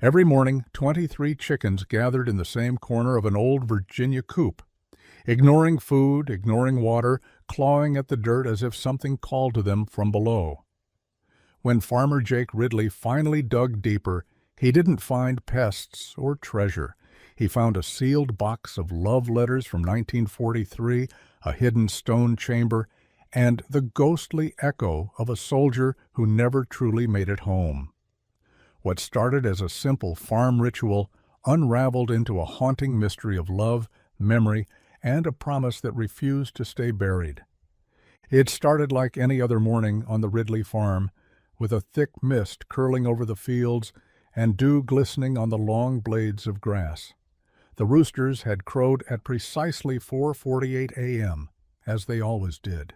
Every morning, 23 chickens gathered in the same corner of an old Virginia coop, ignoring food, ignoring water, clawing at the dirt as if something called to them from below. When Farmer Jake Ridley finally dug deeper, he didn't find pests or treasure. He found a sealed box of love letters from 1943, a hidden stone chamber, and the ghostly echo of a soldier who never truly made it home. What started as a simple farm ritual unraveled into a haunting mystery of love, memory, and a promise that refused to stay buried. It started like any other morning on the Ridley farm, with a thick mist curling over the fields and dew glistening on the long blades of grass. The roosters had crowed at precisely 4:48 a.m., as they always did.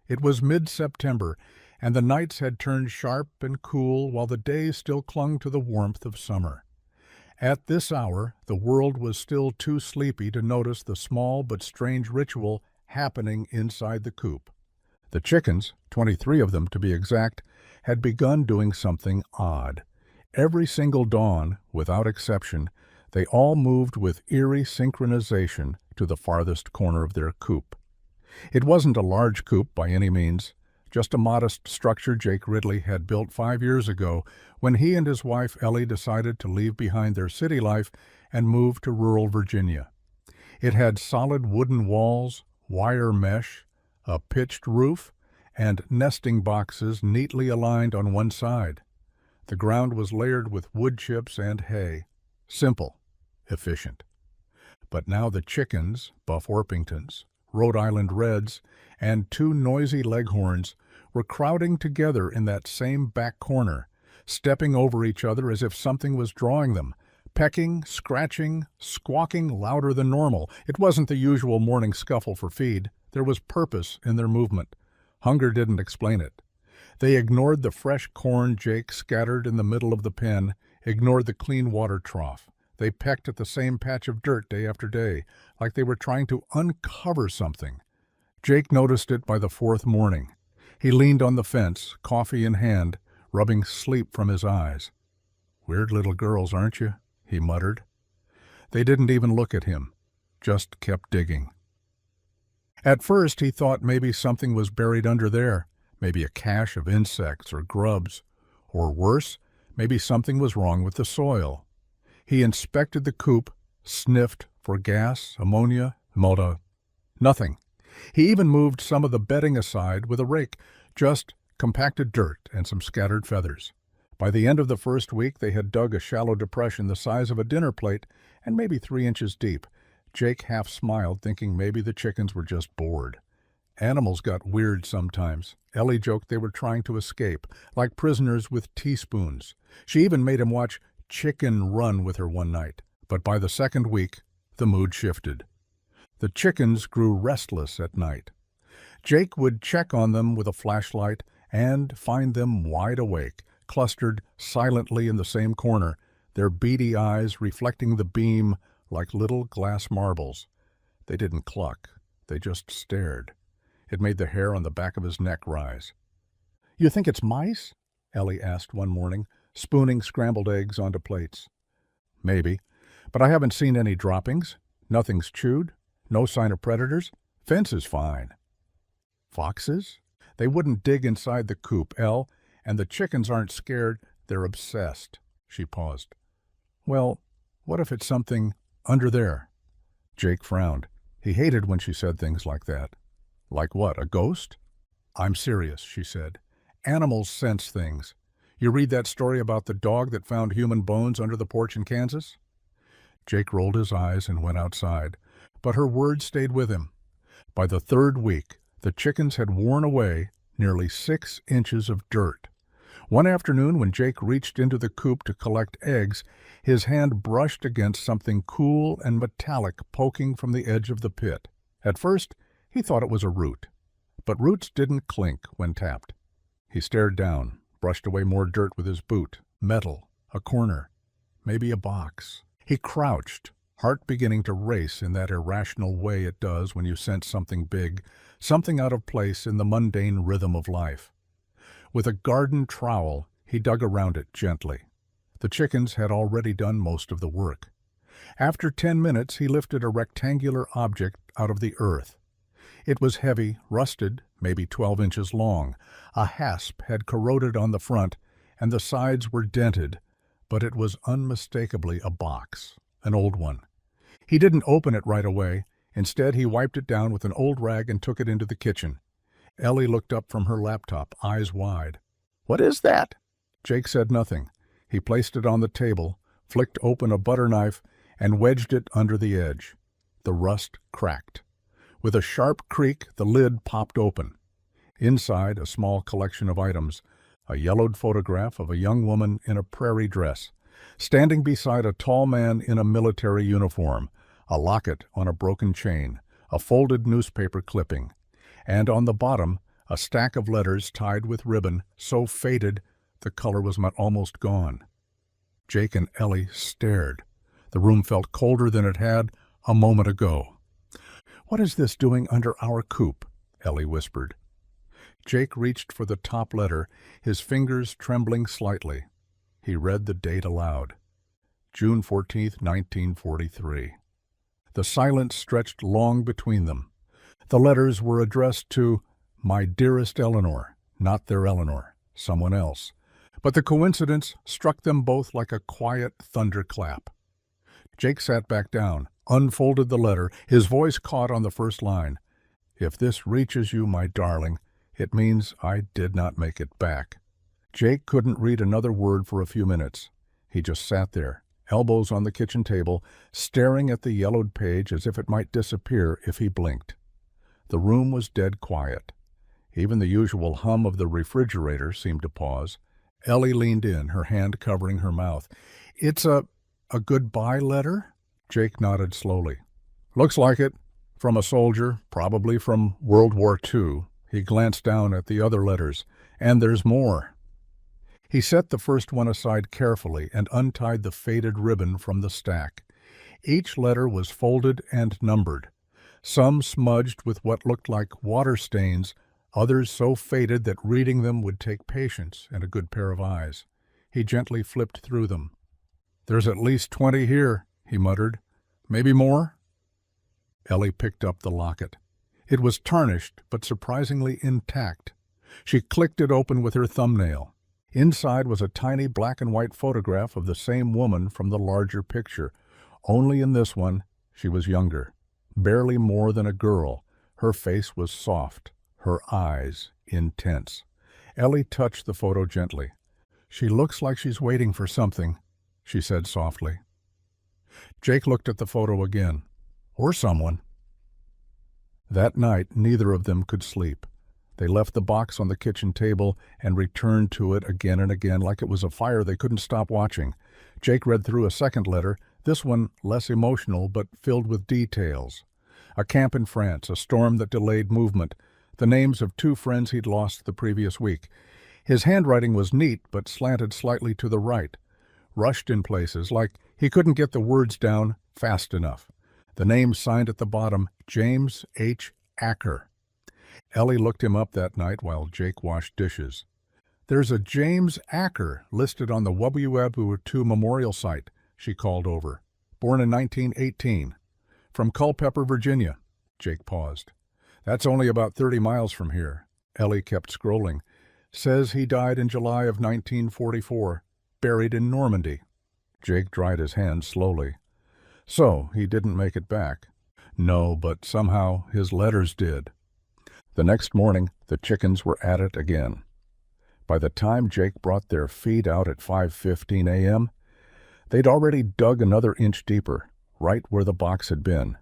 It was mid-September, and the nights had turned sharp and cool while the days still clung to the warmth of summer. At this hour, the world was still too sleepy to notice the small but strange ritual happening inside the coop. The chickens, 23 of them to be exact, had begun doing something odd. Every single dawn, without exception, they all moved with eerie synchronization to the farthest corner of their coop. It wasn't a large coop by any means, just a modest structure Jake Ridley had built 5 years ago when he and his wife Ellie decided to leave behind their city life and move to rural Virginia. It had solid wooden walls, wire mesh, a pitched roof, and nesting boxes neatly aligned on one side. The ground was layered with wood chips and hay. Simple, efficient. But now the chickens, Buff Orpingtons, Rhode Island Reds, and 2 noisy Leghorns were crowding together in that same back corner, stepping over each other as if something was drawing them, pecking, scratching, squawking louder than normal. It wasn't the usual morning scuffle for feed. There was purpose in their movement. Hunger didn't explain it. They ignored the fresh corn Jake scattered in the middle of the pen, ignored the clean water trough. They pecked at the same patch of dirt day after day, like they were trying to uncover something. Jake noticed it by the 4th morning. He leaned on the fence, coffee in hand, rubbing sleep from his eyes. "Weird little girls, aren't you?" he muttered. They didn't even look at him, just kept digging. At first he thought maybe something was buried under there, maybe a cache of insects or grubs, or worse, maybe something was wrong with the soil. He inspected the coop, sniffed for gas, ammonia, nothing. He even moved some of the bedding aside with a rake, just compacted dirt and some scattered feathers. By the end of the first week they had dug a shallow depression the size of a dinner plate and maybe 3 inches deep. Jake half smiled, thinking maybe the chickens were just bored. Animals got weird sometimes. Ellie joked they were trying to escape, like prisoners with teaspoons. She even made him watch Chicken Run with her one night. But by the 2nd week, the mood shifted. The chickens grew restless at night. Jake would check on them with a flashlight and find them wide awake, clustered silently in the same corner, their beady eyes reflecting the beam like little glass marbles. They didn't cluck. They just stared. It made the hair on the back of his neck rise. "You think it's mice?" Ellie asked one morning, spooning scrambled eggs onto plates. "Maybe, but I haven't seen any droppings. Nothing's chewed. No sign of predators. Fence is fine." "Foxes? They wouldn't dig inside the coop, Elle, and the chickens aren't scared. They're obsessed." She paused. "Well, what if it's something under there?" Jake frowned. He hated when she said things like that. "Like what, a ghost?" "I'm serious," she said. "Animals sense things. You read that story about the dog that found human bones under the porch in Kansas?" Jake rolled his eyes and went outside, but her words stayed with him. By the 3rd week, the chickens had worn away nearly 6 inches of dirt. One afternoon, when Jake reached into the coop to collect eggs, his hand brushed against something cool and metallic poking from the edge of the pit. At first, he thought it was a root, but roots didn't clink when tapped. He stared down, brushed away more dirt with his boot. Metal, a corner, maybe a box. He crouched, heart beginning to race in that irrational way it does when you sense something big, something out of place in the mundane rhythm of life. With a garden trowel, he dug around it gently. The chickens had already done most of the work. After 10 minutes, he lifted a rectangular object out of the earth. It was heavy, rusted, maybe 12 inches long. A hasp had corroded on the front, and the sides were dented, but it was unmistakably a box, an old one. He didn't open it right away. Instead, he wiped it down with an old rag and took it into the kitchen. Ellie looked up from her laptop, eyes wide. "What is that?" Jake said nothing. He placed it on the table, flicked open a butter knife, and wedged it under the edge. The rust cracked. With a sharp creak, the lid popped open. Inside, a small collection of items, a yellowed photograph of a young woman in a prairie dress, standing beside a tall man in a military uniform, a locket on a broken chain, a folded newspaper clipping, and on the bottom, a stack of letters tied with ribbon, so faded the color was almost gone. Jake and Ellie stared. The room felt colder than it had a moment ago. "What is this doing under our coop?" Ellie whispered. Jake reached for the top letter, his fingers trembling slightly. He read the date aloud. June 14th, 1943. The silence stretched long between them. The letters were addressed to "My dearest Eleanor," not their Eleanor, someone else. But the coincidence struck them both like a quiet thunderclap. Jake sat back down, unfolded the letter, his voice caught on the first line. "If this reaches you, my darling, it means I did not make it back." Jake couldn't read another word for a few minutes. He just sat there, elbows on the kitchen table, staring at the yellowed page as if it might disappear if he blinked. The room was dead quiet. Even the usual hum of the refrigerator seemed to pause. Ellie leaned in, her hand covering her mouth. "It's a goodbye letter?" Jake nodded slowly. "Looks like it. From a soldier, probably from World War II. He glanced down at the other letters. "And there's more." He set the first one aside carefully and untied the faded ribbon from the stack. Each letter was folded and numbered, some smudged with what looked like water stains, others so faded that reading them would take patience and a good pair of eyes. He gently flipped through them. "There's at least 20 here," he muttered. "Maybe more?" Ellie picked up the locket. It was tarnished, but surprisingly intact. She clicked it open with her thumbnail. Inside was a tiny black and white photograph of the same woman from the larger picture. Only in this one, she was younger, barely more than a girl. Her face was soft, her eyes intense. Ellie touched the photo gently. "She looks like she's waiting for something," she said softly. Jake looked at the photo again. Or someone. That night, neither of them could sleep. They left the box on the kitchen table and returned to it again and again like it was a fire they couldn't stop watching. Jake read through a second letter, this one less emotional but filled with details. A camp in France, a storm that delayed movement, the names of 2 friends he'd lost the previous week. His handwriting was neat but slanted slightly to the right, rushed in places, like he couldn't get the words down fast enough. The name signed at the bottom, James H. Acker. Ellie looked him up that night while Jake washed dishes. "There's a James Acker listed on the WWII memorial site," she called over. "Born in 1918. From Culpeper, Virginia." Jake paused. "That's only about 30 miles from here." Ellie kept scrolling. "Says he died in July of 1944, buried in Normandy." Jake dried his hands slowly. "So, he didn't make it back." "No, but somehow his letters did." The next morning, the chickens were at it again. By the time Jake brought their feed out at 5:15 a.m., they'd already dug another inch deeper, right where the box had been.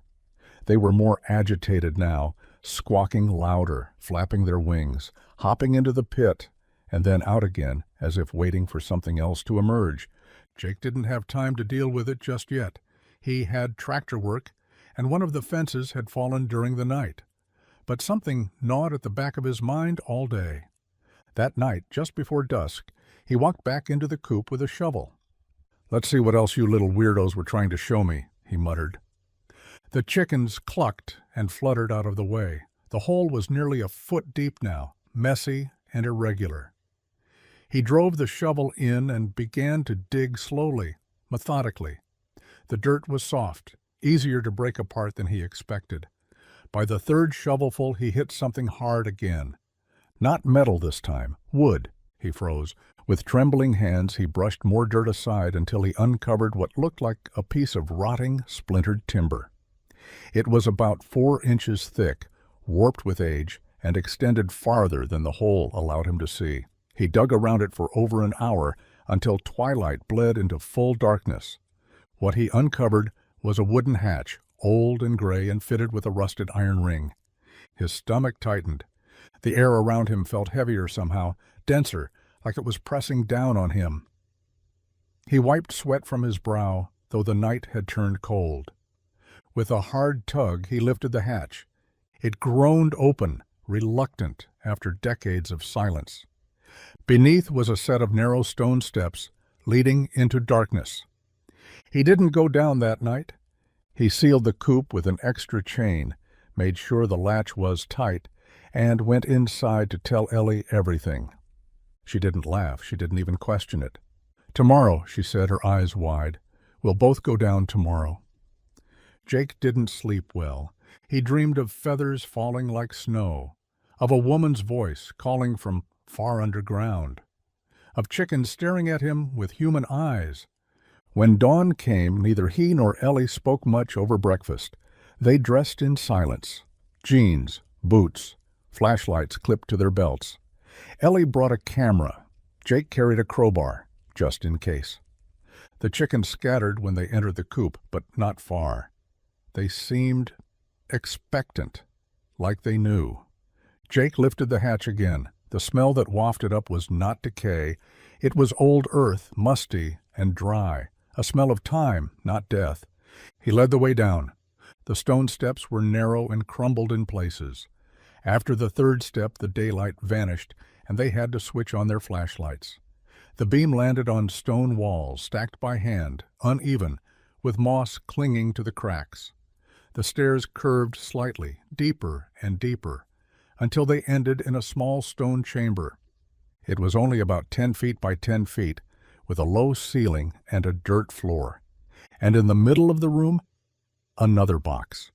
They were more agitated now, squawking louder, flapping their wings, hopping into the pit, and then out again, as if waiting for something else to emerge. Jake didn't have time to deal with it just yet. He had tractor work, and one of the fences had fallen during the night. But something gnawed at the back of his mind all day. That night, just before dusk, he walked back into the coop with a shovel. "Let's see what else you little weirdos were trying to show me," he muttered. The chickens clucked and fluttered out of the way. The hole was nearly a foot deep now, messy and irregular. He drove the shovel in and began to dig slowly, methodically. The dirt was soft, easier to break apart than he expected. By the third shovelful, he hit something hard again. Not metal this time, wood. He froze. With trembling hands, he brushed more dirt aside until he uncovered what looked like a piece of rotting, splintered timber. It was about 4 inches thick, warped with age, and extended farther than the hole allowed him to see. He dug around it for over an hour until twilight bled into full darkness. What he uncovered was a wooden hatch, old and gray and fitted with a rusted iron ring. His stomach tightened. The air around him felt heavier somehow, denser, like it was pressing down on him. He wiped sweat from his brow, though the night had turned cold. With a hard tug, he lifted the hatch. It groaned open, reluctant after decades of silence. Beneath was a set of narrow stone steps leading into darkness. He didn't go down that night. He sealed the coop with an extra chain, made sure the latch was tight, and went inside to tell Ellie everything. She didn't laugh. She didn't even question it. "Tomorrow," she said, her eyes wide. "We'll both go down tomorrow." Jake didn't sleep well. He dreamed of feathers falling like snow, of a woman's voice calling from far underground, of chickens staring at him with human eyes. When dawn came, neither he nor Ellie spoke much over breakfast. They dressed in silence. Jeans, boots, flashlights clipped to their belts. Ellie brought a camera. Jake carried a crowbar, just in case. The chickens scattered when they entered the coop, but not far. They seemed expectant, like they knew. Jake lifted the hatch again. The smell that wafted up was not decay. It was old earth, musty and dry, a smell of time, not death. He led the way down. The stone steps were narrow and crumbled in places. After the third step, the daylight vanished, and they had to switch on their flashlights. The beam landed on stone walls, stacked by hand, uneven, with moss clinging to the cracks. The stairs curved slightly, deeper and deeper, until they ended in a small stone chamber. It was only about 10 feet by 10 feet, with a low ceiling and a dirt floor. And in the middle of the room, another box.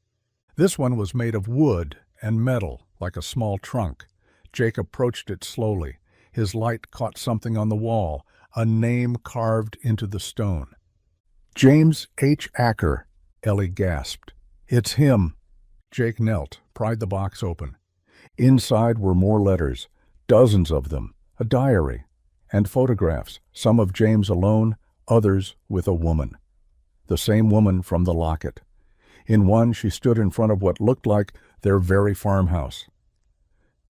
This one was made of wood and metal, like a small trunk. Jake approached it slowly. His light caught something on the wall, a name carved into the stone. "James H. Acker," Ellie gasped. "It's him." Jake knelt, pried the box open. Inside were more letters, dozens of them, a diary, and photographs, some of James alone, others with a woman. The same woman from the locket. In one, she stood in front of what looked like their very farmhouse.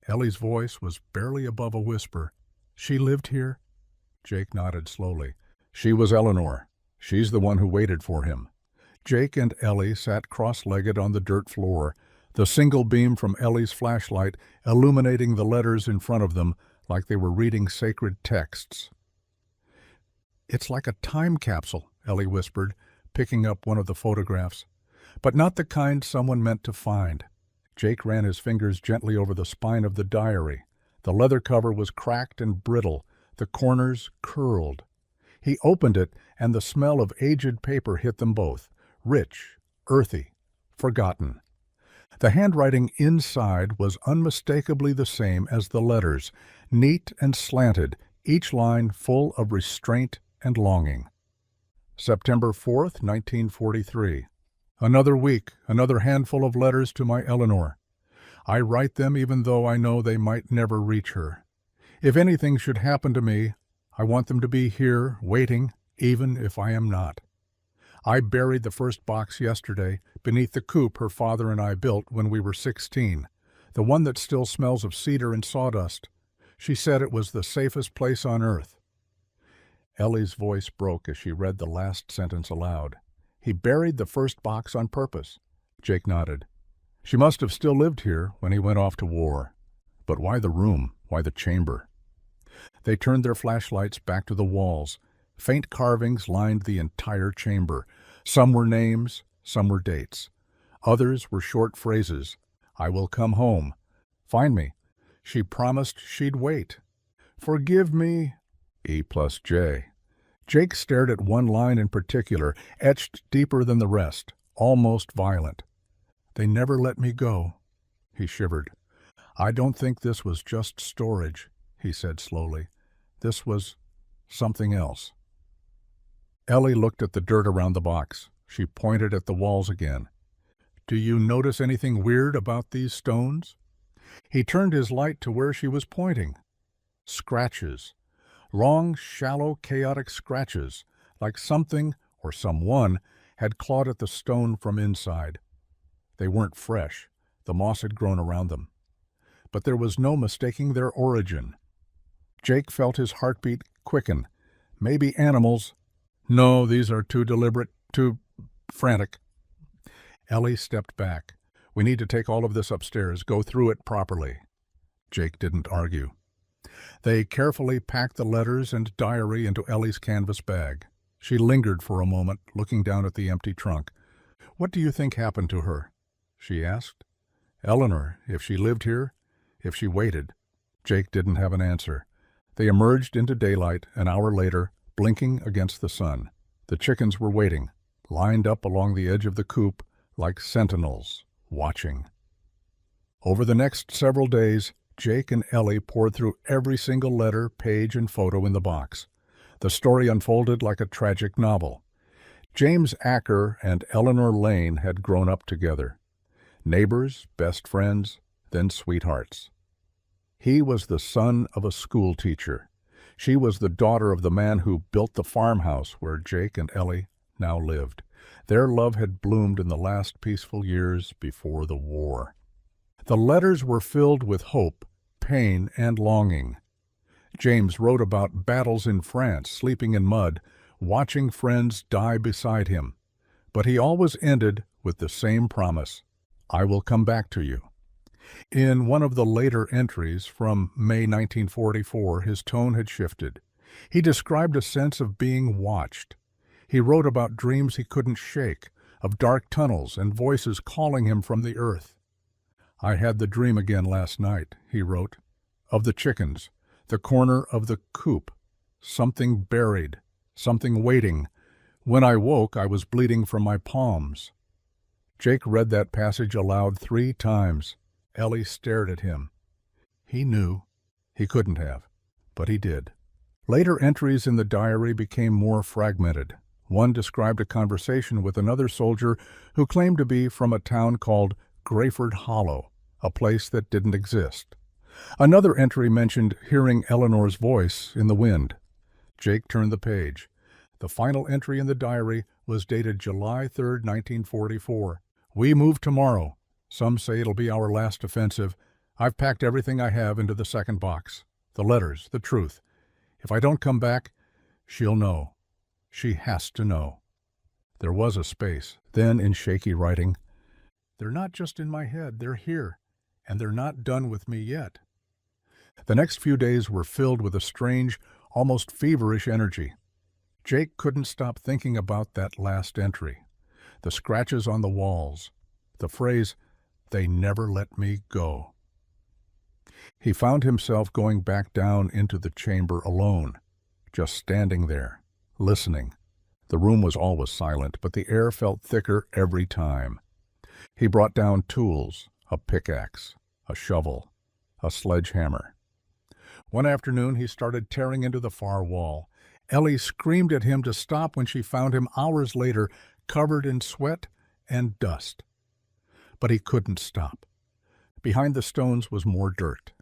Ellie's voice was barely above a whisper. "She lived here?" Jake nodded slowly. "She was Eleanor. She's the one who waited for him." Jake and Ellie sat cross-legged on the dirt floor, the single beam from Ellie's flashlight illuminating the letters in front of them like they were reading sacred texts. "It's like a time capsule," Ellie whispered, picking up one of the photographs. "But not the kind someone meant to find." Jake ran his fingers gently over the spine of the diary. The leather cover was cracked and brittle, the corners curled. He opened it, and the smell of aged paper hit them both, rich, earthy, forgotten. The handwriting inside was unmistakably the same as the letters, neat and slanted, each line full of restraint and longing. September 4th, 1943. Another week, another handful of letters to my Eleanor. I write them even though I know they might never reach her. If anything should happen to me, I want them to be here, waiting, even if I am not. I buried the first box yesterday, beneath the coop her father and I built when we were 16, the one that still smells of cedar and sawdust. She said it was the safest place on earth. Ellie's voice broke as she read the last sentence aloud. "He buried the first box on purpose." Jake nodded. "She must have still lived here when he went off to war. But why the room? Why the chamber?" They turned their flashlights back to the walls. Faint carvings lined the entire chamber. Some were names, some were dates. Others were short phrases. "I will come home. Find me." She promised she'd wait. "Forgive me." E plus J. Jake stared at one line in particular, etched deeper than the rest, almost violent. They never let me go. He shivered. I don't think this was just storage, he said slowly. This was something else. Ellie looked at the dirt around the box. She pointed at the walls again. Do you notice anything weird about these stones? He turned his light to where she was pointing. Scratches. Long, shallow, chaotic scratches, like something or someone had clawed at the stone from inside. They weren't fresh. The moss had grown around them. But there was no mistaking their origin. Jake felt his heartbeat quicken. Maybe animals. No, these are too deliberate, too frantic. Ellie stepped back. We need to take all of this upstairs, go through it properly. Jake didn't argue. They carefully packed the letters and diary into Ellie's canvas bag. She lingered for a moment, looking down at the empty trunk. What do you think happened to her? She asked. Eleanor, if she lived here, if she waited. Jake didn't have an answer. They emerged into daylight an hour later, blinking against the sun. The chickens were waiting, lined up along the edge of the coop like sentinels, watching. Over the next several days, Jake and Ellie pored through every single letter, page, and photo in the box. The story unfolded like a tragic novel. James Acker and Eleanor Lane had grown up together. Neighbors, best friends, then sweethearts. He was the son of a school teacher. She was the daughter of the man who built the farmhouse where Jake and Ellie now lived. Their love had bloomed in the last peaceful years before the war. The letters were filled with hope, pain, and longing. James wrote about battles in France, sleeping in mud, watching friends die beside him. But he always ended with the same promise, I will come back to you. In one of the later entries from May 1944, his tone had shifted. He described a sense of being watched. He wrote about dreams he couldn't shake, of dark tunnels and voices calling him from the earth. I had the dream again last night, he wrote, of the chickens, the corner of the coop, something buried, something waiting. When I woke, I was bleeding from my palms. Jake read that passage aloud 3 times. Ellie stared at him. He knew. He couldn't have, but he did. Later entries in the diary became more fragmented. One described a conversation with another soldier who claimed to be from a town called Grayford Hollow, a place that didn't exist. Another entry mentioned hearing Eleanor's voice in the wind. Jake turned the page. The final entry in the diary was dated July 3, 1944. We move tomorrow. Some say it'll be our last offensive. I've packed everything I have into the second box. The letters, the truth. If I don't come back, she'll know. She has to know. There was a space. Then, in shaky writing, they're not just in my head, they're here, and they're not done with me yet. The next few days were filled with a strange, almost feverish energy. Jake couldn't stop thinking about that last entry. The scratches on the walls. The phrase, they never let me go. He found himself going back down into the chamber alone, just standing there, listening. The room was always silent, but the air felt thicker every time. He brought down tools, a pickaxe, a shovel, a sledgehammer. One afternoon he started tearing into the far wall. Ellie screamed at him to stop when she found him hours later, covered in sweat and dust. But he couldn't stop. Behind the stones was more dirt.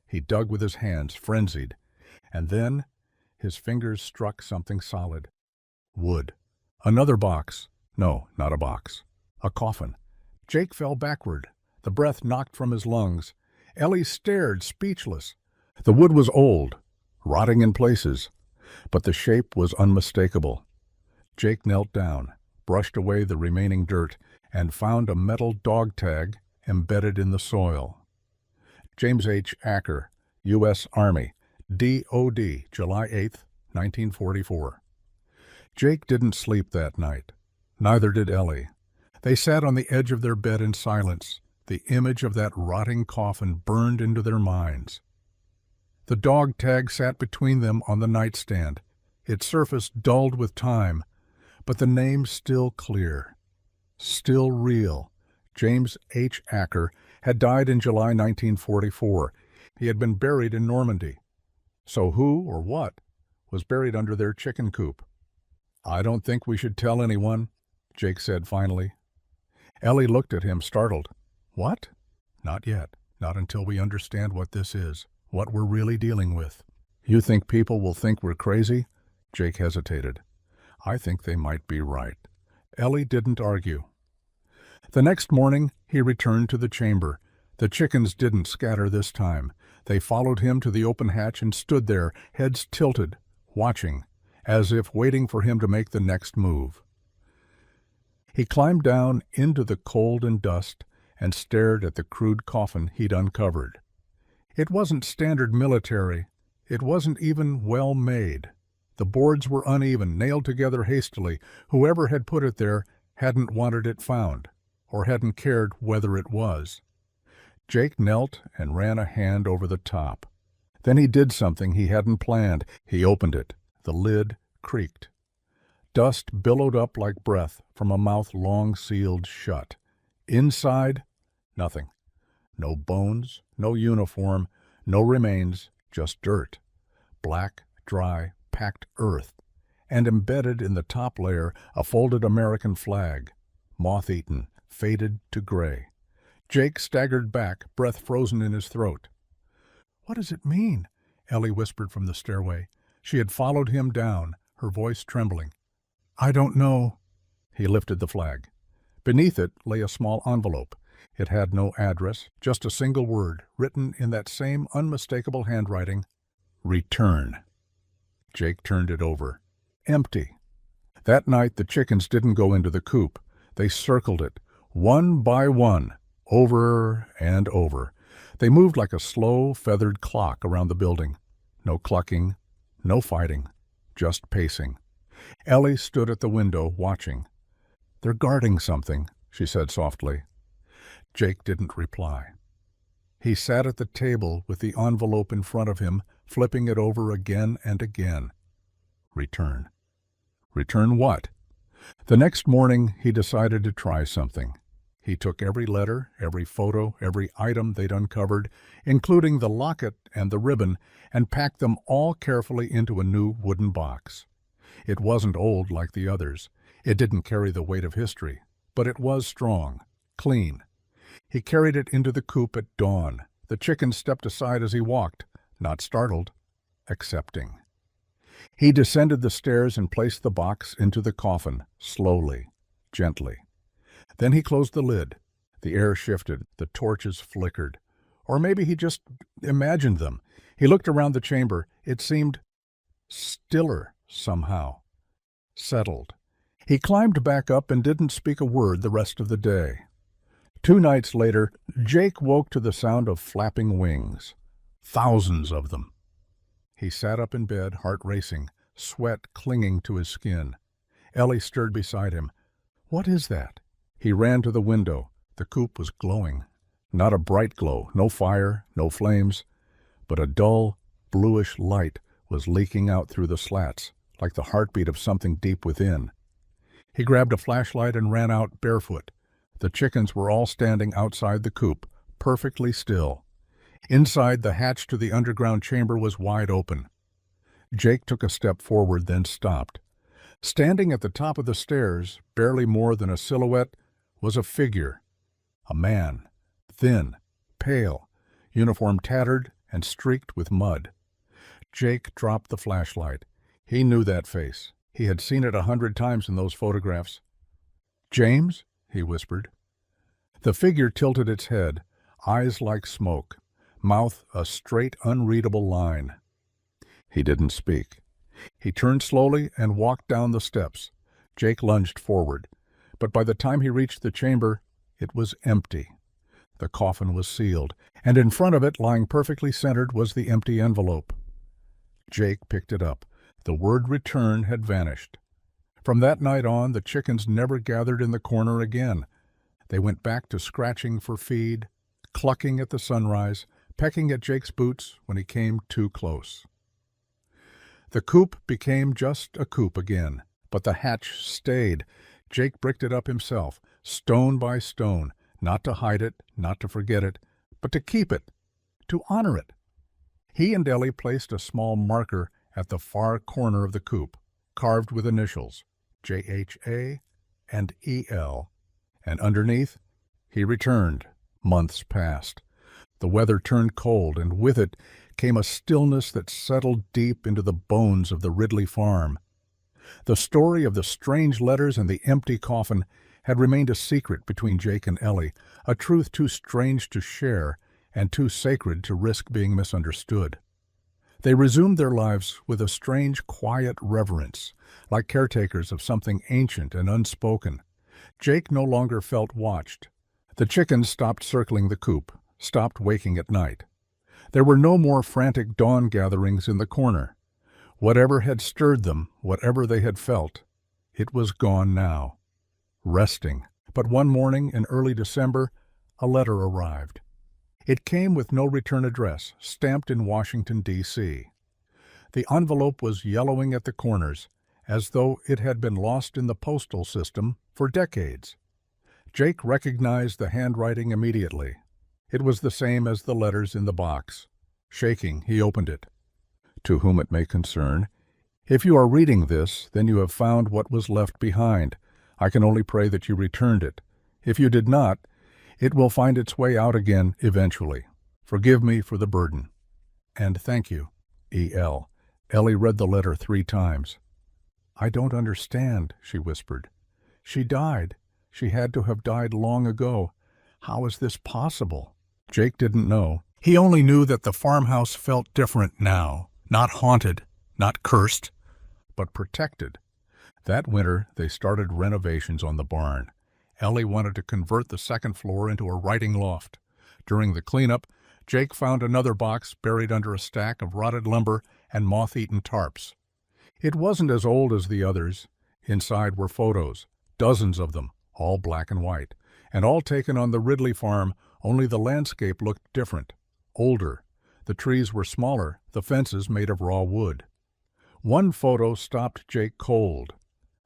He dug with his hands, frenzied, and then his fingers struck something solid. Wood. Another box. No, not a box. A coffin. Jake fell backward. The breath knocked from his lungs. Ellie stared, speechless. The wood was old, rotting in places, but the shape was unmistakable. Jake knelt down, brushed away the remaining dirt, and found a metal dog tag embedded in the soil. James H. Acker, U.S. Army, D.O.D., July 8, 1944. Jake didn't sleep that night. Neither did Ellie. They sat on the edge of their bed in silence. The image of that rotting coffin burned into their minds. The dog tag sat between them on the nightstand, its surface dulled with time, but the name still clear, still real. James H. Acker had died in July 1944. He had been buried in Normandy. So who or what was buried under their chicken coop? "I don't think we should tell anyone," Jake said finally. Ellie looked at him, startled. "What?" "Not yet. Not until we understand what this is, what we're really dealing with." "You think people will think we're crazy?" Jake hesitated. "I think they might be right." Ellie didn't argue. The next morning, he returned to the chamber. The chickens didn't scatter this time. They followed him to the open hatch and stood there, heads tilted, watching, as if waiting for him to make the next move. He climbed down into the cold and dust and stared at the crude coffin he'd uncovered. It wasn't standard military. It wasn't even well made. The boards were uneven, nailed together hastily. Whoever had put it there hadn't wanted it found, or hadn't cared whether it was. Jake knelt and ran a hand over the top. Then he did something he hadn't planned. He opened it. The lid creaked. Dust billowed up like breath from a mouth long sealed shut. Inside, nothing. No bones, no uniform, no remains, just dirt. Black, dry, packed earth. And embedded in the top layer, a folded American flag, moth-eaten, faded to gray. Jake staggered back, breath frozen in his throat. "What does it mean?" Ellie whispered from the stairway. She had followed him down, her voice trembling. "I don't know." He lifted the flag. Beneath it lay a small envelope. It had no address, just a single word, written in that same unmistakable handwriting: "Return." Jake turned it over. Empty. That night the chickens didn't go into the coop. They circled it, one by one, over and over. They moved like a slow, feathered clock around the building. No clucking, no fighting, just pacing. Ellie stood at the window, watching. "They're guarding something," she said softly. Jake didn't reply. He sat at the table with the envelope in front of him, flipping it over again and again. Return. Return what? The next morning, he decided to try something. He took every letter, every photo, every item they'd uncovered, including the locket and the ribbon, and packed them all carefully into a new wooden box. It wasn't old like the others. It didn't carry the weight of history, but it was strong, clean. He carried it into the coop at dawn. The chickens stepped aside as he walked, not startled, accepting. He descended the stairs and placed the box into the coffin, slowly, gently. Then he closed the lid. The air shifted, the torches flickered. Or maybe he just imagined them. He looked around the chamber. It seemed stiller somehow, settled. He climbed back up and didn't speak a word the rest of the day. 2 nights later, Jake woke to the sound of flapping wings. Thousands of them. He sat up in bed, heart racing, sweat clinging to his skin. Ellie stirred beside him. "What is that?" He ran to the window. The coop was glowing. Not a bright glow, no fire, no flames, but a dull, bluish light was leaking out through the slats, like the heartbeat of something deep within. He grabbed a flashlight and ran out barefoot. The chickens were all standing outside the coop, perfectly still. Inside, the hatch to the underground chamber was wide open. Jake took a step forward, then stopped. Standing at the top of the stairs, barely more than a silhouette, was a figure. A man, thin, pale, uniform tattered and streaked with mud. Jake dropped the flashlight. He knew that face. He had seen it 100 times in those photographs. "James?" he whispered. The figure tilted its head, eyes like smoke, mouth a straight, unreadable line. He didn't speak. He turned slowly and walked down the steps. Jake lunged forward, but by the time he reached the chamber, it was empty. The coffin was sealed, and in front of it, lying perfectly centered, was the empty envelope. Jake picked it up. The word "return" had vanished. From that night on, the chickens never gathered in the corner again. They went back to scratching for feed, clucking at the sunrise, pecking at Jake's boots when he came too close. The coop became just a coop again, but the hatch stayed. Jake bricked it up himself, stone by stone, not to hide it, not to forget it, but to keep it, to honor it. He and Ellie placed a small marker at the far corner of the coop, carved with initials, JHA and EL, and underneath, he returned. Months passed. The weather turned cold, and with it came a stillness that settled deep into the bones of the Ridley farm. The story of the strange letters and the empty coffin had remained a secret between Jake and Ellie, a truth too strange to share and too sacred to risk being misunderstood. They resumed their lives with a strange, quiet reverence, like caretakers of something ancient and unspoken. Jake no longer felt watched. The chickens stopped circling the coop, stopped waking at night. There were no more frantic dawn gatherings in the corner. Whatever had stirred them, whatever they had felt, it was gone now. Resting. But one morning in early December, a letter arrived. It came with no return address, stamped in Washington, D.C. The envelope was yellowing at the corners, as though it had been lost in the postal system for decades. Jake recognized the handwriting immediately. It was the same as the letters in the box. Shaking, he opened it. To whom it may concern, if you are reading this, then you have found what was left behind. I can only pray that you returned it. If you did not, it will find its way out again eventually. Forgive me for the burden. And thank you, E.L. Ellie read the letter 3 times. I don't understand, she whispered. She died. She had to have died long ago. How is this possible? Jake didn't know. He only knew that the farmhouse felt different now. Not haunted, not cursed, but protected. That winter, they started renovations on the barn. Ellie wanted to convert the second floor into a writing loft. During the cleanup, Jake found another box buried under a stack of rotted lumber and moth-eaten tarps. It wasn't as old as the others. Inside were photos, dozens of them, all black and white, and all taken on the Ridley farm, only the landscape looked different, older. The trees were smaller, the fences made of raw wood. One photo stopped Jake cold.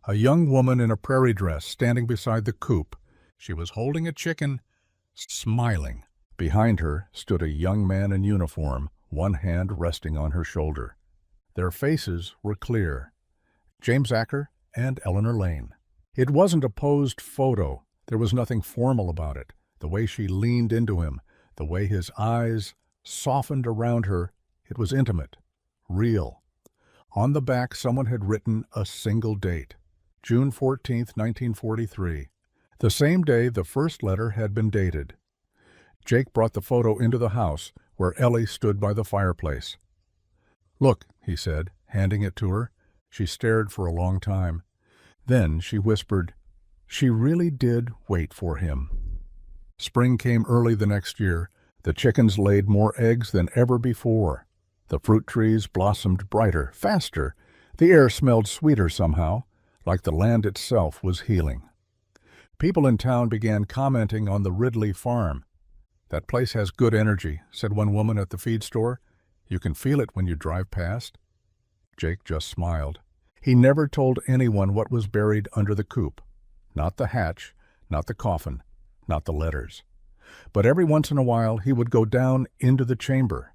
A young woman in a prairie dress standing beside the coop. She was holding a chicken, smiling. Behind her stood a young man in uniform, one hand resting on her shoulder. Their faces were clear. James Acker and Eleanor Lane. It wasn't a posed photo. There was nothing formal about it. The way she leaned into him, the way his eyes softened around her, it was intimate, real. On the back, someone had written a single date. June 14th, 1943, the same day the first letter had been dated. Jake brought the photo into the house, where Ellie stood by the fireplace. Look, he said, handing it to her. She stared for a long time. Then she whispered, she really did wait for him. Spring came early the next year. The chickens laid more eggs than ever before. The fruit trees blossomed brighter, faster. The air smelled sweeter somehow, like the land itself was healing. People in town began commenting on the Ridley farm. That place has good energy, said one woman at the feed store. You can feel it when you drive past. Jake just smiled. He never told anyone what was buried under the coop. Not the hatch, not the coffin, not the letters. But every once in a while he would go down into the chamber.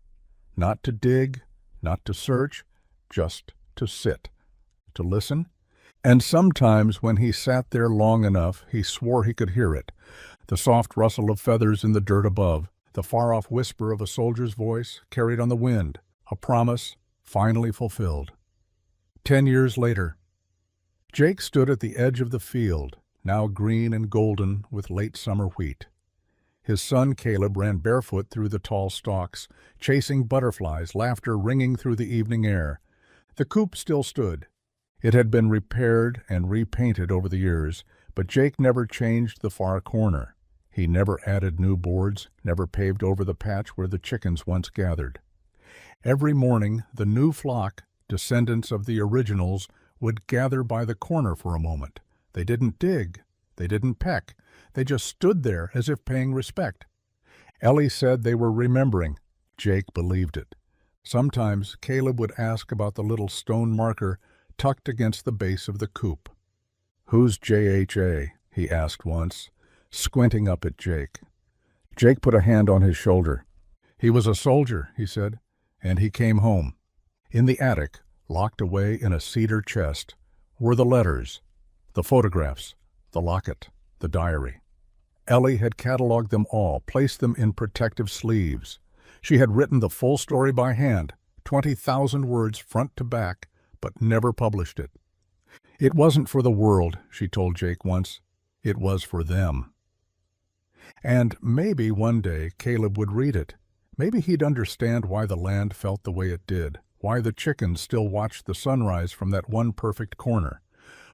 Not to dig, not to search, just to sit, to listen. And sometimes when he sat there long enough, he swore he could hear it. The soft rustle of feathers in the dirt above, the far-off whisper of a soldier's voice carried on the wind, a promise finally fulfilled. 10 years later, Jake stood at the edge of the field, now green and golden with late summer wheat. His son Caleb ran barefoot through the tall stalks, chasing butterflies, laughter ringing through the evening air. The coop still stood. It had been repaired and repainted over the years, but Jake never changed the far corner. He never added new boards, never paved over the patch where the chickens once gathered. Every morning, the new flock, descendants of the originals, would gather by the corner for a moment. They didn't dig. They didn't peck. They just stood there as if paying respect. Ellie said they were remembering. Jake believed it. Sometimes Caleb would ask about the little stone marker tucked against the base of the coop. "Who's JHA?" he asked once, squinting up at Jake. Jake put a hand on his shoulder. "He was a soldier," he said, "and he came home." In the attic, locked away in a cedar chest, were the letters, the photographs, the locket, the diary. Ellie had cataloged them all, placed them in protective sleeves. She had written the full story by hand, 20,000 words front to back, but never published it. It wasn't for the world, she told Jake once. It was for them. And maybe one day Caleb would read it. Maybe he'd understand why the land felt the way it did, why the chickens still watched the sunrise from that one perfect corner,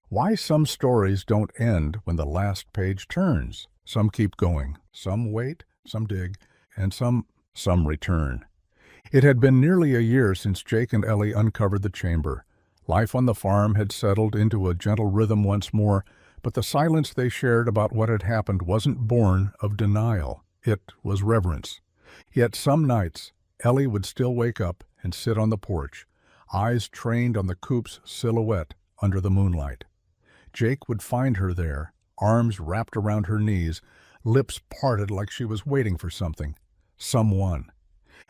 why some stories don't end when the last page turns. Some keep going, some wait, some dig, and some return. It had been nearly a year since Jake and Ellie uncovered the chamber. Life on the farm had settled into a gentle rhythm once more, but the silence they shared about what had happened wasn't born of denial. It was reverence. Yet some nights, Ellie would still wake up and sit on the porch, eyes trained on the coop's silhouette under the moonlight. Jake would find her there, arms wrapped around her knees, lips parted like she was waiting for something, someone.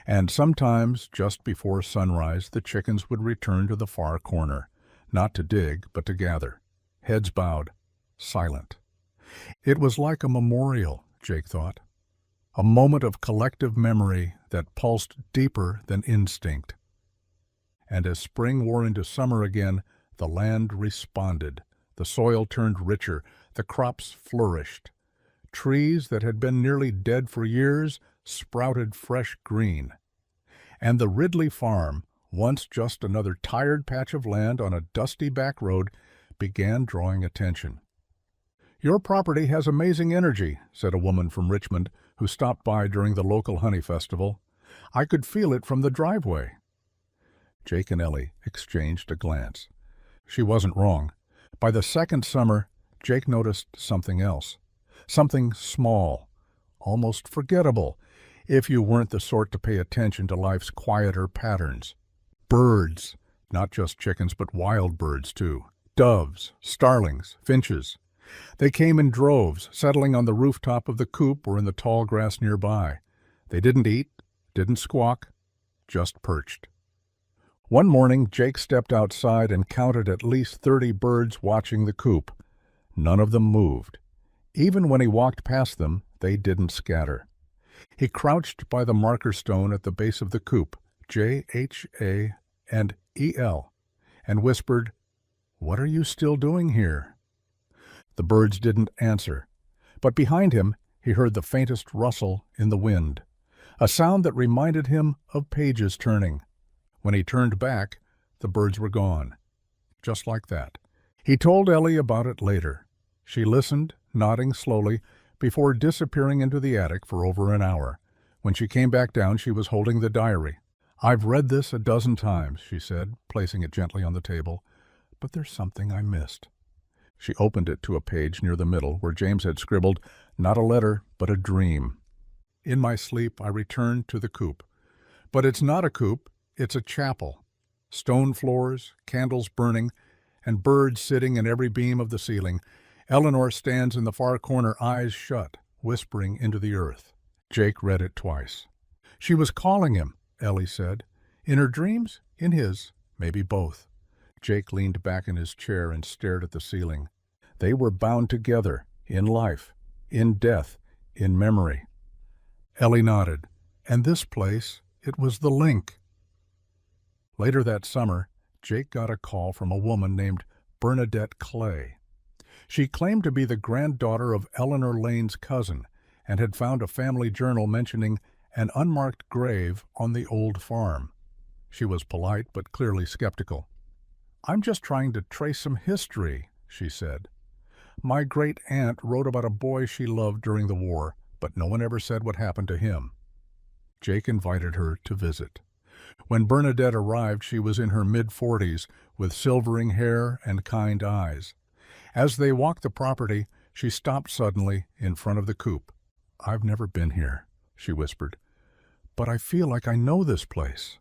And sometimes, just before sunrise, the chickens would return to the far corner, not to dig, but to gather, heads bowed, silent. It was like a memorial, Jake thought, a moment of collective memory that pulsed deeper than instinct. And as spring wore into summer again, the land responded. The soil turned richer, the crops flourished. Trees that had been nearly dead for years sprouted fresh green. And the Ridley farm, once just another tired patch of land on a dusty back road, began drawing attention. "Your property has amazing energy," said a woman from Richmond who stopped by during the local honey festival. "I could feel it from the driveway." Jake and Ellie exchanged a glance. She wasn't wrong. By the second summer, Jake noticed something else. Something small, almost forgettable, if you weren't the sort to pay attention to life's quieter patterns. Birds, not just chickens, but wild birds too. Doves, starlings, finches. They came in droves, settling on the rooftop of the coop or in the tall grass nearby. They didn't eat, didn't squawk, just perched. One morning, Jake stepped outside and counted at least 30 birds watching the coop. None of them moved. Even when he walked past them, they didn't scatter. He crouched by the marker stone at the base of the coop, J-H-A and E-L, and whispered, "What are you still doing here?" The birds didn't answer, but behind him he heard the faintest rustle in the wind, a sound that reminded him of pages turning. When he turned back, the birds were gone. Just like that. He told Ellie about it later. She listened, nodding slowly, before disappearing into the attic for over an hour. When she came back down, she was holding the diary. "I've read this a dozen times," she said, placing it gently on the table, "but there's something I missed." She opened it to a page near the middle where James had scribbled, "Not a letter, but a dream. In my sleep, I returned to the coop. But it's not a coop. It's a chapel. Stone floors, candles burning, and birds sitting in every beam of the ceiling. Eleanor stands in the far corner, eyes shut, whispering into the earth." Jake read it twice. "She was calling him," Ellie said. "In her dreams? In his? Maybe both." Jake leaned back in his chair and stared at the ceiling. They were bound together, in life, in death, in memory. Ellie nodded. And this place, it was the link. Later that summer, Jake got a call from a woman named Bernadette Clay. She claimed to be the granddaughter of Eleanor Lane's cousin and had found a family journal mentioning an unmarked grave on the old farm. She was polite but clearly skeptical. "I'm just trying to trace some history," she said. "My great-aunt wrote about a boy she loved during the war, but no one ever said what happened to him." Jake invited her to visit. When Bernadette arrived, she was in her mid-40s, with silvering hair and kind eyes. As they walked the property, she stopped suddenly in front of the coop. "I've never been here," she whispered. "But I feel like I know this place."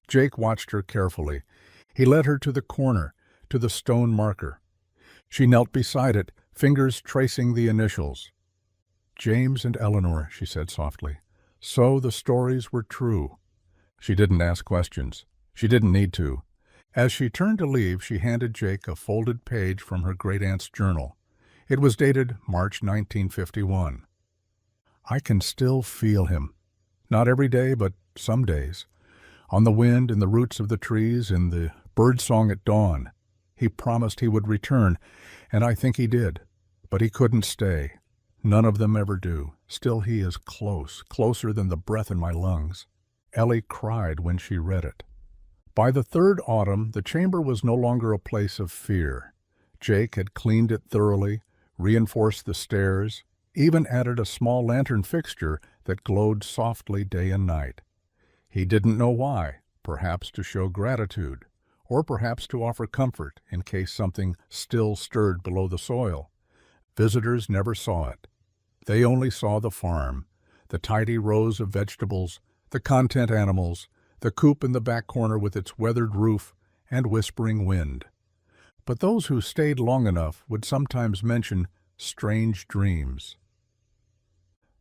Jake watched her carefully. He led her to the corner, to the stone marker. She knelt beside it, fingers tracing the initials. "James and Eleanor," she said softly. "So the stories were true." She didn't ask questions. She didn't need to. As she turned to leave, she handed Jake a folded page from her great-aunt's journal. It was dated March 1951. "I can still feel him. Not every day, but some days. On the wind, in the roots of the trees, in the birdsong at dawn. He promised he would return, and I think he did. But he couldn't stay. None of them ever do. Still he is close, closer than the breath in my lungs." Ellie cried when she read it. By the third autumn, the chamber was no longer a place of fear. Jake had cleaned it thoroughly, reinforced the stairs, even added a small lantern fixture that glowed softly day and night. He didn't know why, perhaps to show gratitude, or perhaps to offer comfort in case something still stirred below the soil. Visitors never saw it. They only saw the farm, the tidy rows of vegetables, the content animals, the coop in the back corner with its weathered roof and whispering wind. But those who stayed long enough would sometimes mention strange dreams.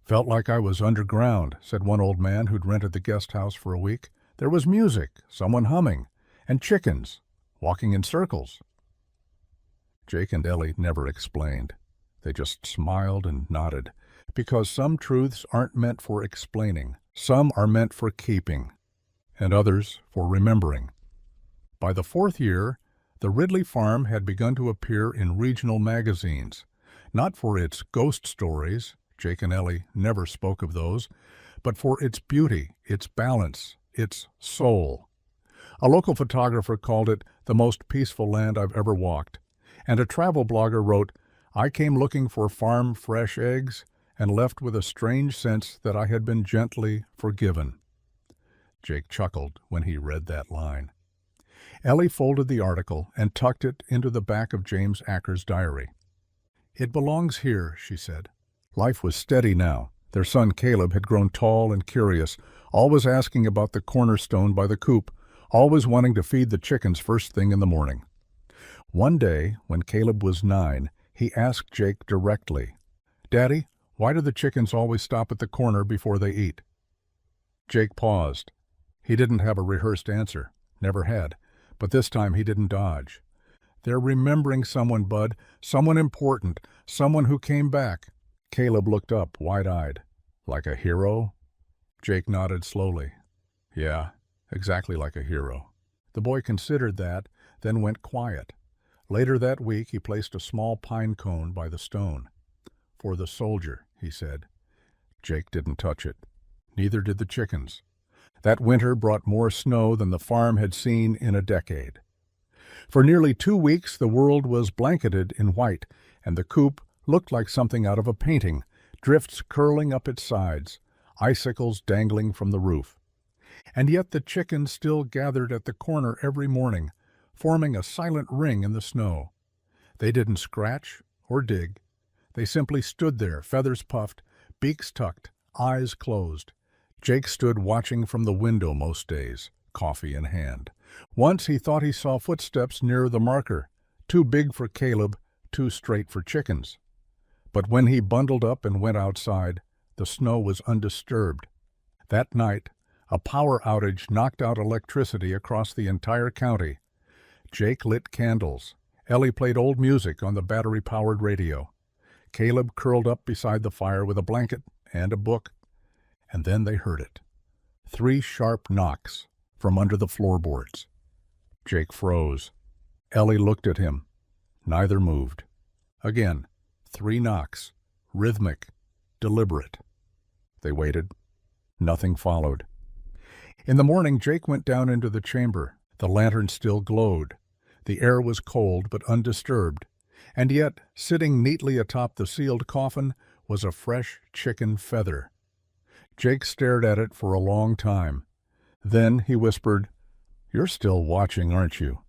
"Felt like I was underground," said one old man who'd rented the guest house for a week. "There was music, someone humming, and chickens, walking in circles." Jake and Ellie never explained. They just smiled and nodded, because some truths aren't meant for explaining. Some are meant for keeping, and others for remembering. By the fourth year, the Ridley farm had begun to appear in regional magazines, not for its ghost stories, Jake and Ellie never spoke of those, but for its beauty, its balance, its soul. A local photographer called it the most peaceful land I've ever walked, and a travel blogger wrote, "I came looking for farm fresh eggs and left with a strange sense that I had been gently forgiven." Jake chuckled when he read that line. Ellie folded the article and tucked it into the back of James Acker's diary. "It belongs here," she said. Life was steady now. Their son Caleb had grown tall and curious, always asking about the cornerstone by the coop, always wanting to feed the chickens first thing in the morning. One day, when Caleb was 9, he asked Jake directly, "Daddy, why do the chickens always stop at the corner before they eat?" Jake paused. He didn't have a rehearsed answer, never had, but this time he didn't dodge. "They're remembering someone, Bud, someone important, someone who came back." Caleb looked up, wide-eyed. "Like a hero?" Jake nodded slowly. "Yeah, exactly like a hero." The boy considered that, then went quiet. Later that week he placed a small pine cone by the stone. "For the soldier," he said. Jake didn't touch it. Neither did the chickens. That winter brought more snow than the farm had seen in a decade. For nearly 2 weeks the world was blanketed in white, and the coop looked like something out of a painting, drifts curling up its sides, icicles dangling from the roof. And yet the chickens still gathered at the corner every morning, forming a silent ring in the snow. They didn't scratch or dig. They simply stood there, feathers puffed, beaks tucked, eyes closed. Jake stood watching from the window most days, coffee in hand. Once he thought he saw footsteps near the marker, too big for Caleb, too straight for chickens. But when he bundled up and went outside, the snow was undisturbed. That night, a power outage knocked out electricity across the entire county. Jake lit candles. Ellie played old music on the battery-powered radio. Caleb curled up beside the fire with a blanket and a book. And then they heard it. 3 sharp knocks from under the floorboards. Jake froze. Ellie looked at him. Neither moved. Again, 3 knocks, rhythmic, deliberate. They waited. Nothing followed. In the morning, Jake went down into the chamber. The lantern still glowed. The air was cold but undisturbed. And yet, sitting neatly atop the sealed coffin, was a fresh chicken feather. Jake stared at it for a long time. Then he whispered, "You're still watching, aren't you?"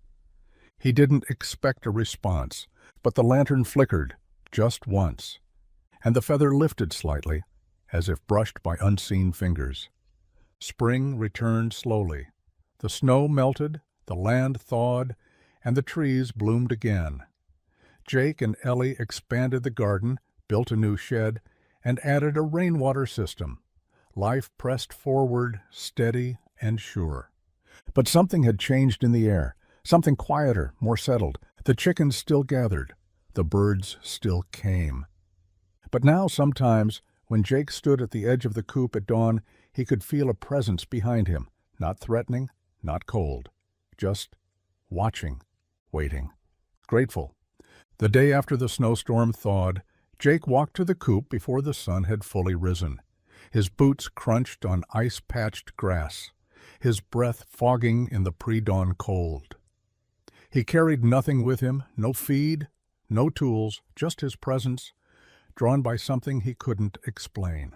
He didn't expect a response, but the lantern flickered, just once, and the feather lifted slightly, as if brushed by unseen fingers. Spring returned slowly. The snow melted, the land thawed, and the trees bloomed again. Jake and Ellie expanded the garden, built a new shed, and added a rainwater system. Life pressed forward, steady and sure. But something had changed in the air, something quieter, more settled. The chickens still gathered. The birds still came. But now sometimes, when Jake stood at the edge of the coop at dawn, he could feel a presence behind him, not threatening, not cold, just watching, waiting, grateful. The day after the snowstorm thawed, Jake walked to the coop before the sun had fully risen. His boots crunched on ice-patched grass, his breath fogging in the pre-dawn cold. He carried nothing with him, no feed, no tools, just his presence, drawn by something he couldn't explain.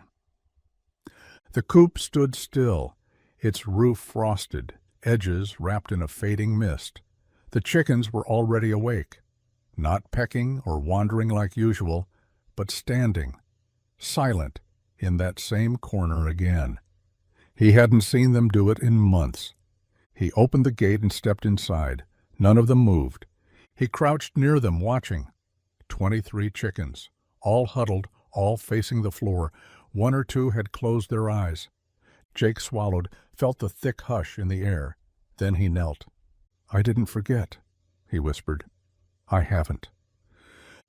The coop stood still, its roof frosted, edges wrapped in a fading mist. The chickens were already awake, not pecking or wandering like usual, but standing, silent, in that same corner again. He hadn't seen them do it in months. He opened the gate and stepped inside. None of them moved. He crouched near them, watching. 23 chickens, all huddled, all facing the floor. One or two had closed their eyes. Jake swallowed, felt the thick hush in the air. Then he knelt. "I didn't forget," he whispered. "I haven't."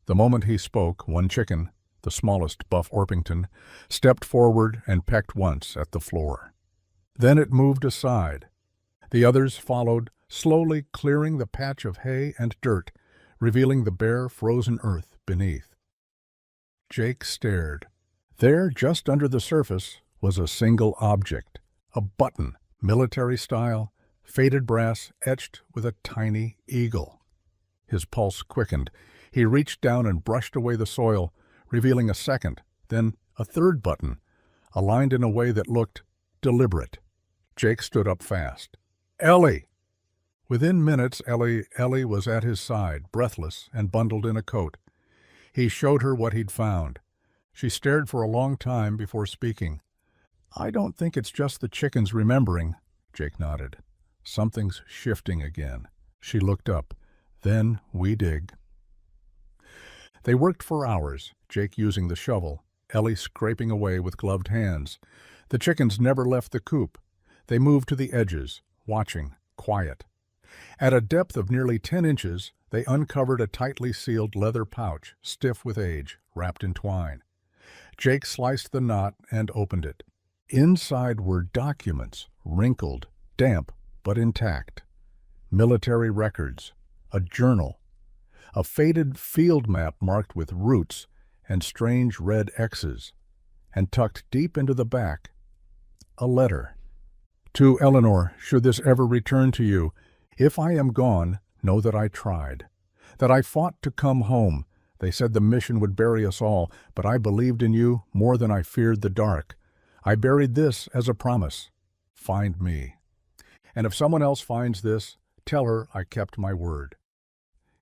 The moment he spoke, one chicken, the smallest Buff Orpington, stepped forward and pecked once at the floor. Then it moved aside. The others followed, slowly clearing the patch of hay and dirt, revealing the bare, frozen earth beneath. Jake stared. There, just under the surface, was a single object, a button, military style, faded brass etched with a tiny eagle. His pulse quickened. He reached down and brushed away the soil, revealing a second, then a third button, aligned in a way that looked deliberate. Jake stood up fast. "Ellie!" Within minutes, Ellie was at his side, breathless and bundled in a coat. He showed her what he'd found. She stared for a long time before speaking. "I don't think it's just the chickens remembering," Jake nodded. "Something's shifting again." She looked up. "Then we dig." They worked for hours, Jake using the shovel, Ellie scraping away with gloved hands. The chickens never left the coop. They moved to the edges, watching, quiet. At a depth of nearly 10 inches, they uncovered a tightly sealed leather pouch, stiff with age, wrapped in twine. Jake sliced the knot and opened it. Inside were documents, wrinkled, damp, but intact. Military records, a journal, a faded field map marked with roots and strange red X's, and tucked deep into the back, a letter. "To Eleanor, should this ever return to you, if I am gone, know that I tried, that I fought to come home. They said the mission would bury us all, but I believed in you more than I feared the dark. I buried this as a promise. Find me. And if someone else finds this, tell her I kept my word."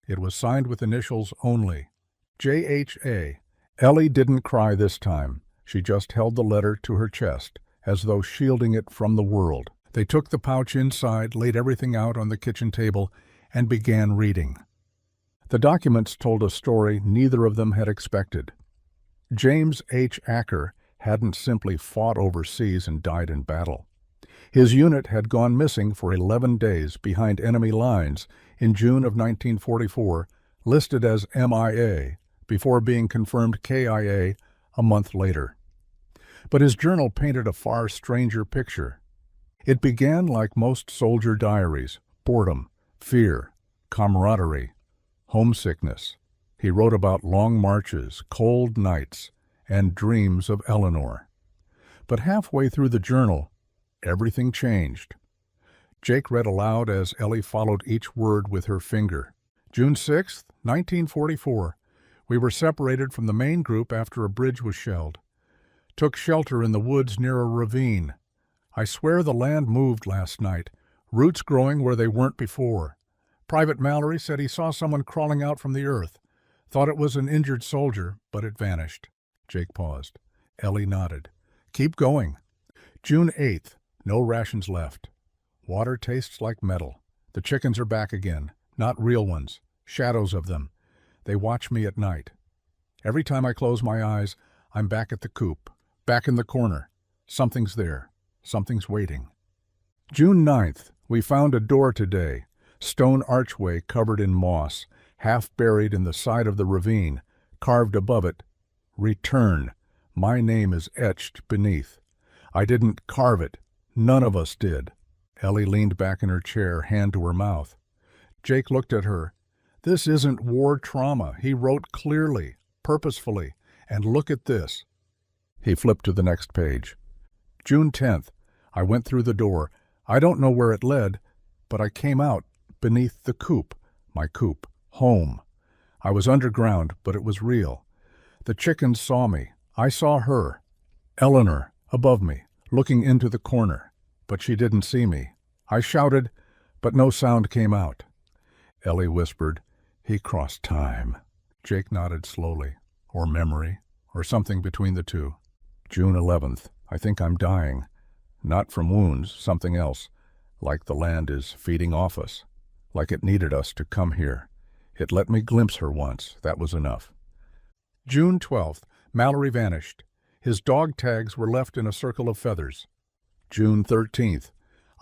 It was signed with initials only. J.H.A. Ellie didn't cry this time. She just held the letter to her chest, as though shielding it from the world. They took the pouch inside, laid everything out on the kitchen table, and began reading. The documents told a story neither of them had expected. James H. Acker hadn't simply fought overseas and died in battle. His unit had gone missing for 11 days behind enemy lines in June of 1944, listed as MIA, before being confirmed KIA a month later. But his journal painted a far stranger picture. It began like most soldier diaries: boredom, fear, camaraderie, homesickness. He wrote about long marches, cold nights, and dreams of Eleanor. But halfway through the journal, everything changed. Jake read aloud as Ellie followed each word with her finger. June 6, 1944. We were separated from the main group after a bridge was shelled. Took shelter in the woods near a ravine. I swear the land moved last night, roots growing where they weren't before. Private Mallory said he saw someone crawling out from the earth. Thought it was an injured soldier, but it vanished. Jake paused. Ellie nodded. Keep going. June 8th, No rations left. Water tastes like metal. The chickens are back again. Not real ones. Shadows of them. They watch me at night. Every time I close my eyes, I'm back at the coop. Back in the corner. Something's there. Something's waiting. June 9th. We found a door today. Stone archway covered in moss, half buried in the side of the ravine. Carved above it, Return. My name is etched beneath. I didn't carve it. None of us did. Ellie leaned back in her chair, hand to her mouth. Jake looked at her. This isn't war trauma. He wrote clearly, purposefully. And look at this. He flipped to the next page. June 10th. I went through the door. I don't know where it led, but I came out beneath the coop. My coop. Home. I was underground, but it was real. The chickens saw me. I saw her. Eleanor, above me, looking into the corner. But she didn't see me. I shouted, but no sound came out. Ellie whispered, He crossed time. Jake nodded slowly. Or memory, or something between the two. June 11th. I think I'm dying. Not from wounds, something else. Like the land is feeding off us. Like it needed us to come here. It let me glimpse her once. That was enough. June 12th. Mallory vanished. His dog tags were left in a circle of feathers. June 13th.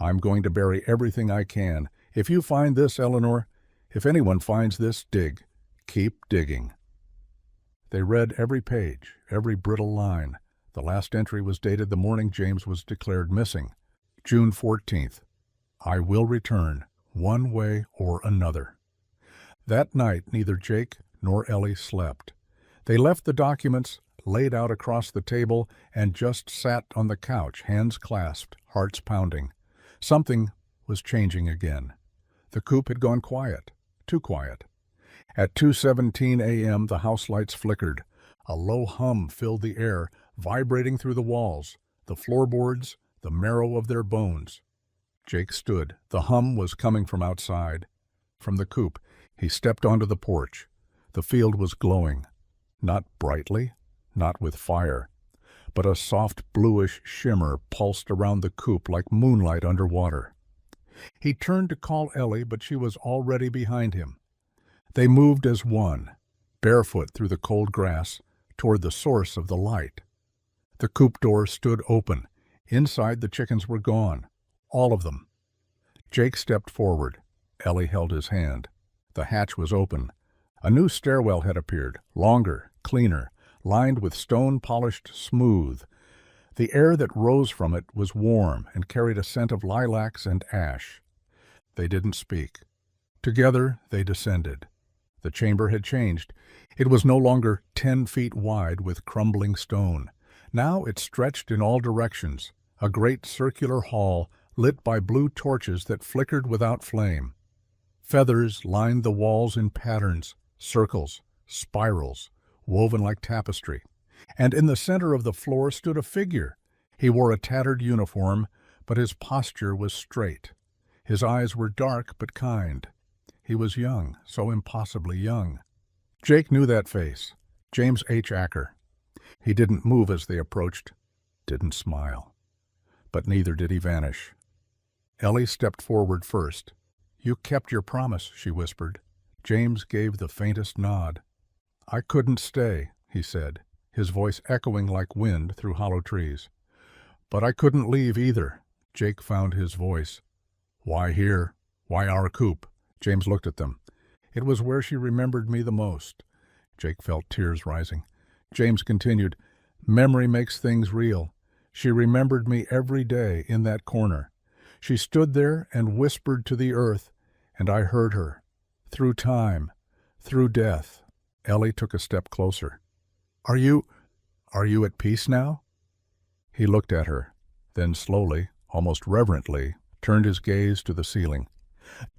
I'm going to bury everything I can. If you find this, Eleanor, if anyone finds this, dig. Keep digging. They read every page, every brittle line. The last entry was dated the morning James was declared missing. June 14th. I will return, one way or another. That night, neither Jake nor Ellie slept. They left the documents laid out across the table and just sat on the couch, hands clasped, hearts pounding. Something was changing again. The coop had gone quiet, too quiet. At 2:17 a.m., the house lights flickered. A low hum filled the air, vibrating through the walls, the floorboards, the marrow of their bones. Jake stood. The hum was coming from outside. From the coop, he stepped onto the porch. The field was glowing. Not brightly, not with fire, but a soft bluish shimmer pulsed around the coop like moonlight underwater. He turned to call Ellie, but she was already behind him. They moved as one, barefoot through the cold grass, toward the source of the light. The coop door stood open. Inside, the chickens were gone. All of them. Jake stepped forward. Ellie held his hand. The hatch was open. A new stairwell had appeared, longer, cleaner, lined with stone polished smooth. The air that rose from it was warm and carried a scent of lilacs and ash. They didn't speak. Together they descended. The chamber had changed. It was no longer 10 feet wide with crumbling stone. Now it stretched in all directions, a great circular hall lit by blue torches that flickered without flame. Feathers lined the walls in patterns, circles, spirals, woven like tapestry. And in the center of the floor stood a figure. He wore a tattered uniform, but his posture was straight. His eyes were dark but kind. He was young, so impossibly young. Jake knew that face. James H. Acker. He didn't move as they approached, didn't smile. But neither did he vanish. Ellie stepped forward first. You kept your promise, she whispered. James gave the faintest nod. I couldn't stay, he said, his voice echoing like wind through hollow trees. But I couldn't leave either. Jake found his voice. Why here? Why our coop? James looked at them. It was where she remembered me the most. Jake felt tears rising. James continued, Memory makes things real. She remembered me every day in that corner. She stood there and whispered to the earth, and I heard her. Through time, through death. Ellie took a step closer. Are you at peace now? He looked at her, then slowly, almost reverently, turned his gaze to the ceiling.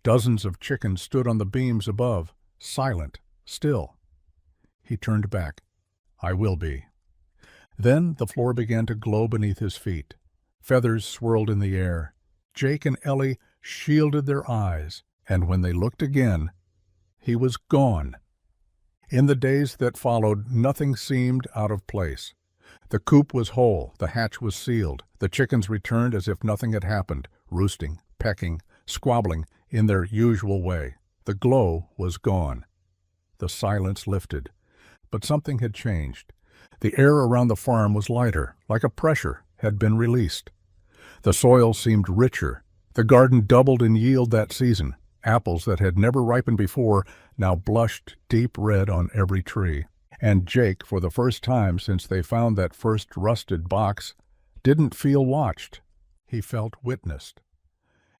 Dozens of chickens stood on the beams above, silent, still. He turned back. I will be. Then the floor began to glow beneath his feet. Feathers swirled in the air. Jake and Ellie shielded their eyes, and when they looked again, he was gone. In the days that followed, nothing seemed out of place. The coop was whole, the hatch was sealed, The chickens returned as if nothing had happened, roosting, pecking, squabbling in their usual way. The glow was gone. The silence lifted. But something had changed. The air around the farm was lighter, like a pressure had been released. The soil seemed richer. The garden doubled in yield that season. Apples that had never ripened before now blushed deep red on every tree. And Jake, for the first time since they found that first rusted box, didn't feel watched. He felt witnessed.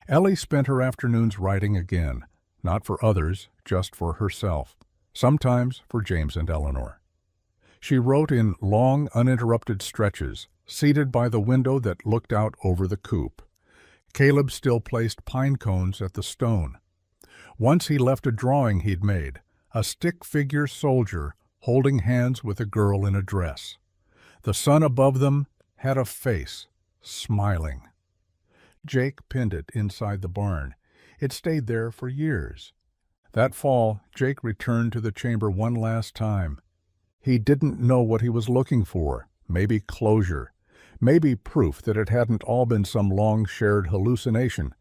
Ellie spent her afternoons writing again, not for others, just for herself, sometimes for James and Eleanor. She wrote in long, uninterrupted stretches, seated by the window that looked out over the coop. Caleb still placed pine cones at the stone. Once he left a drawing he'd made, a stick-figure soldier holding hands with a girl in a dress. The sun above them had a face, smiling. Jake pinned it inside the barn. It stayed there for years. That fall, Jake returned to the chamber one last time. He didn't know what he was looking for, maybe closure, maybe proof that it hadn't all been some long-shared hallucination.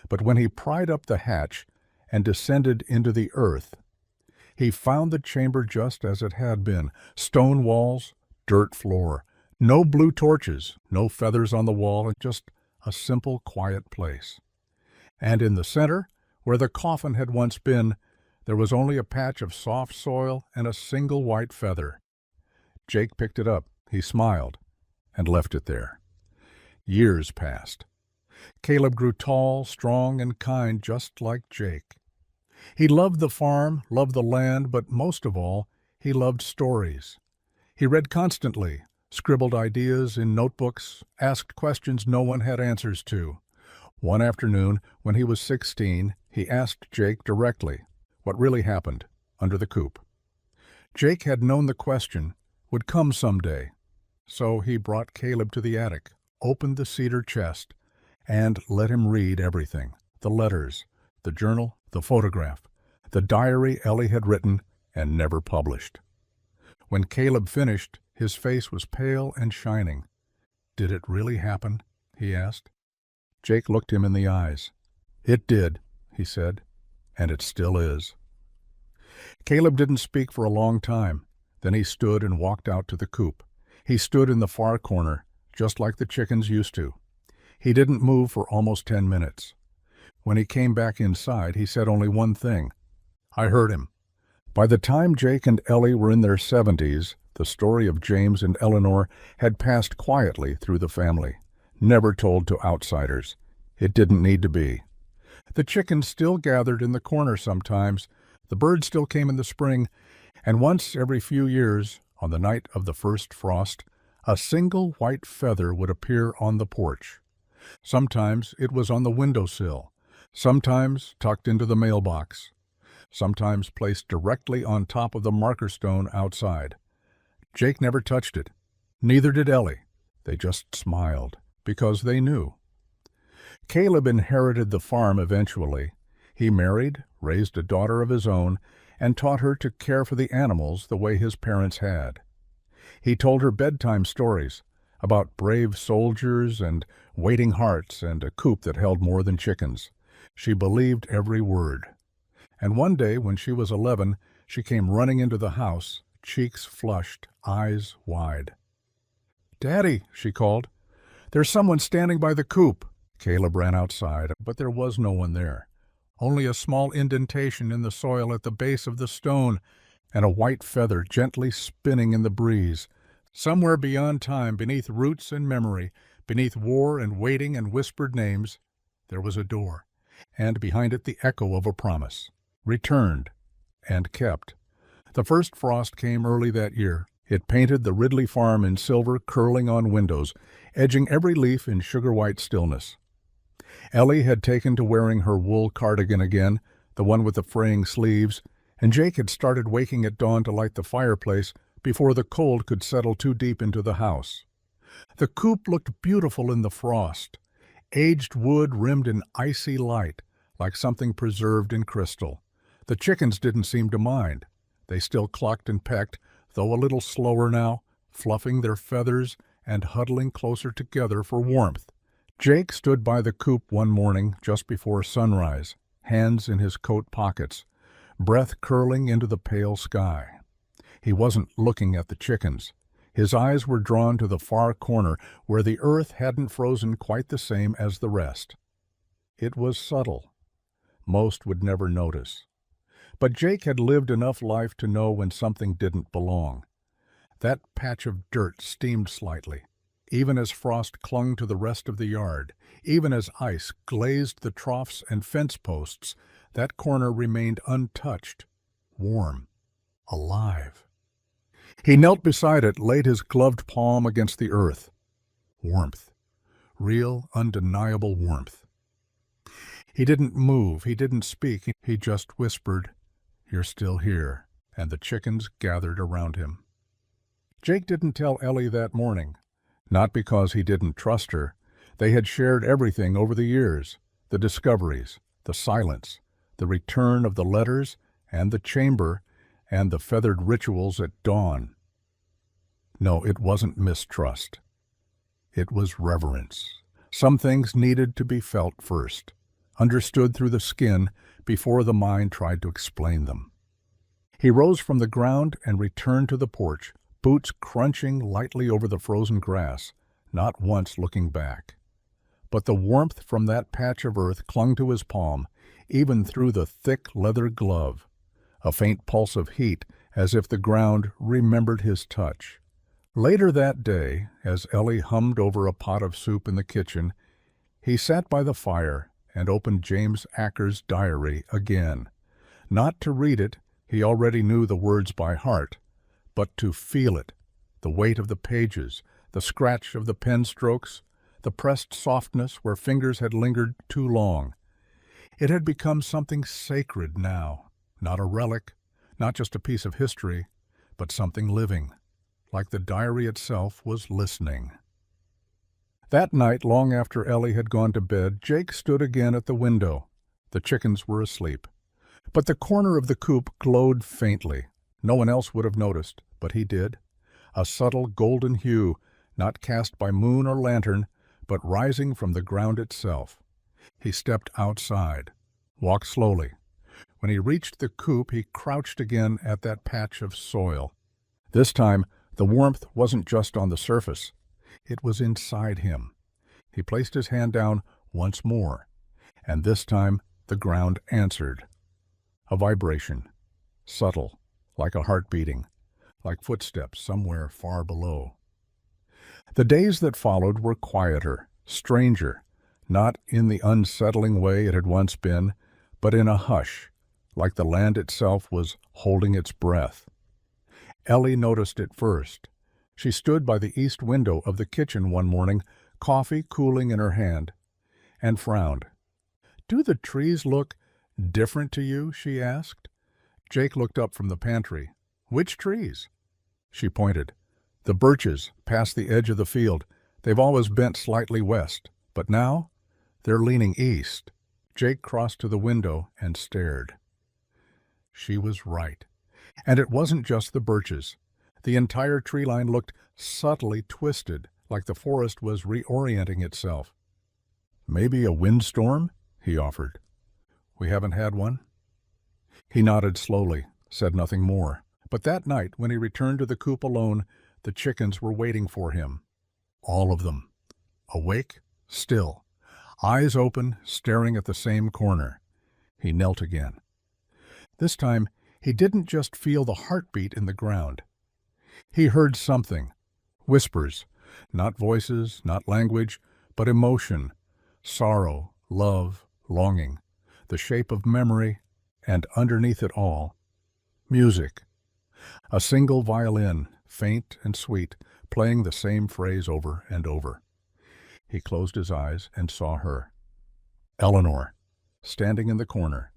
But when he pried up the hatch and descended into the earth, he found the chamber just as it had been, stone walls, dirt floor, no blue torches, no feathers on the wall, just a simple, quiet place. And in the center, where the coffin had once been, there was only a patch of soft soil and a single white feather. Jake picked it up, he smiled, and left it there. Years passed. Caleb grew tall, strong, and kind, just like Jake. He loved the farm, loved the land, but most of all, he loved stories. He read constantly, scribbled ideas in notebooks, asked questions no one had answers to. One afternoon, when he was 16, he asked Jake directly what really happened under the coop. Jake had known the question would come someday, so he brought Caleb to the attic, opened the cedar chest, and let him read everything, the letters, the journal, the photograph, the diary Ellie had written and never published. When Caleb finished, his face was pale and shining. "Did it really happen?" he asked. Jake looked him in the eyes. "It did," he said, "and it still is." Caleb didn't speak for a long time. Then he stood and walked out to the coop. He stood in the far corner, just like the chickens used to. He didn't move for almost 10 minutes. When he came back inside, he said only one thing. "I heard him." By the time Jake and Ellie were in their 70s, the story of James and Eleanor had passed quietly through the family, never told to outsiders. It didn't need to be. The chickens still gathered in the corner sometimes, the birds still came in the spring, and once every few years, on the night of the first frost, a single white feather would appear on the porch. Sometimes it was on the windowsill, sometimes tucked into the mailbox, sometimes placed directly on top of the marker stone outside. Jake never touched it. Neither did Ellie. They just smiled, because they knew. Caleb inherited the farm eventually. He married, raised a daughter of his own, and taught her to care for the animals the way his parents had. He told her bedtime stories about brave soldiers and waiting hearts and a coop that held more than chickens. She believed every word. And one day, when she was 11, she came running into the house, cheeks flushed, eyes wide. "Daddy," she called, "there's someone standing by the coop." Caleb ran outside, but there was no one there. Only a small indentation in the soil at the base of the stone, and a white feather gently spinning in the breeze. Somewhere beyond time, beneath roots and memory, beneath war and waiting and whispered names, there was a door, and behind it the echo of a promise. Returned and kept. The first frost came early that year. It painted the Ridley farm in silver curling on windows, edging every leaf in sugar-white stillness. Ellie had taken to wearing her wool cardigan again, the one with the fraying sleeves, and Jake had started waking at dawn to light the fireplace before the cold could settle too deep into the house. The coop looked beautiful in the frost, aged wood rimmed in icy light, like something preserved in crystal. The chickens didn't seem to mind. They still clucked and pecked, though a little slower now, fluffing their feathers and huddling closer together for warmth. Jake stood by the coop one morning just before sunrise, hands in his coat pockets, breath curling into the pale sky. He wasn't looking at the chickens. His eyes were drawn to the far corner where the earth hadn't frozen quite the same as the rest. It was subtle. Most would never notice. But Jake had lived enough life to know when something didn't belong. That patch of dirt steamed slightly, even as frost clung to the rest of the yard, even as ice glazed the troughs and fence posts. That corner remained untouched, warm, alive. He knelt beside it, laid his gloved palm against the earth. Warmth. Real, undeniable warmth. He didn't move, he didn't speak, he just whispered, "You're still here," and the chickens gathered around him. Jake didn't tell Ellie that morning, not because he didn't trust her. They had shared everything over the years, the discoveries, the silence, the return of the letters and the chamber, and the feathered rituals at dawn. No, it wasn't mistrust. It was reverence. Some things needed to be felt first, understood through the skin before the mind tried to explain them. He rose from the ground and returned to the porch, boots crunching lightly over the frozen grass, not once looking back. But the warmth from that patch of earth clung to his palm, even through the thick leather glove, a faint pulse of heat as if the ground remembered his touch. Later that day, as Ellie hummed over a pot of soup in the kitchen, he sat by the fire and opened James Acker's diary again. Not to read it, he already knew the words by heart, but to feel it, the weight of the pages, the scratch of the pen strokes, the pressed softness where fingers had lingered too long. It had become something sacred now. Not a relic, not just a piece of history, but something living, like the diary itself was listening. That night, long after Ellie had gone to bed, Jake stood again at the window. The chickens were asleep. But the corner of the coop glowed faintly. No one else would have noticed, but he did. A subtle golden hue, not cast by moon or lantern, but rising from the ground itself. He stepped outside, walked slowly. When he reached the coop, he crouched again at that patch of soil. This time, the warmth wasn't just on the surface. It was inside him. He placed his hand down once more, and this time the ground answered. A vibration, subtle, like a heart beating, like footsteps somewhere far below. The days that followed were quieter, stranger, not in the unsettling way it had once been, but in a hush, like the land itself was holding its breath. Ellie noticed it first. She stood by the east window of the kitchen one morning, coffee cooling in her hand, and frowned. "Do the trees look different to you?" she asked. Jake looked up from the pantry. "Which trees?" She pointed. "The birches, past the edge of the field. They've always bent slightly west, but now they're leaning east." Jake crossed to the window and stared. She was right. And it wasn't just the birches. The entire tree line looked subtly twisted, like the forest was reorienting itself. "Maybe a windstorm?" he offered. "We haven't had one?" He nodded slowly, said nothing more. But that night, when he returned to the coop alone, the chickens were waiting for him. All of them. Awake, still, eyes open, staring at the same corner. He knelt again. This time, he didn't just feel the heartbeat in the ground. He heard something. Whispers. Not voices, not language, but emotion. Sorrow, love, longing. The shape of memory, and underneath it all, music. A single violin, faint and sweet, playing the same phrase over and over. He closed his eyes and saw her. Eleanor, standing in the corner.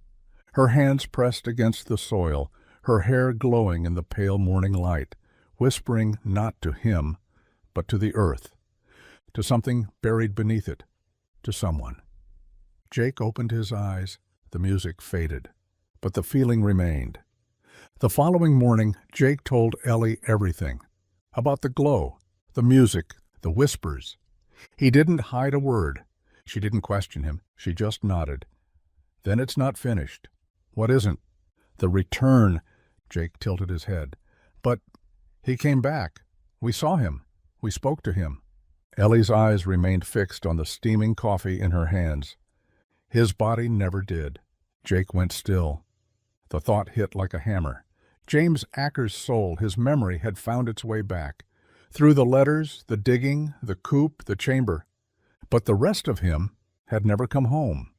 Her hands pressed against the soil, her hair glowing in the pale morning light, whispering not to him, but to the earth, to something buried beneath it, to someone. Jake opened his eyes. The music faded, but the feeling remained. The following morning, Jake told Ellie everything. About the glow, the music, the whispers. He didn't hide a word. She didn't question him. She just nodded. Then it's not finished. What isn't? The return. Jake tilted his head. But he came back. We saw him. We spoke to him. Ellie's eyes remained fixed on the steaming coffee in her hands. His body never did. Jake went still. The thought hit like a hammer. James Acker's soul, his memory, had found its way back. Through the letters, the digging, the coop, the chamber. But the rest of him had never come home.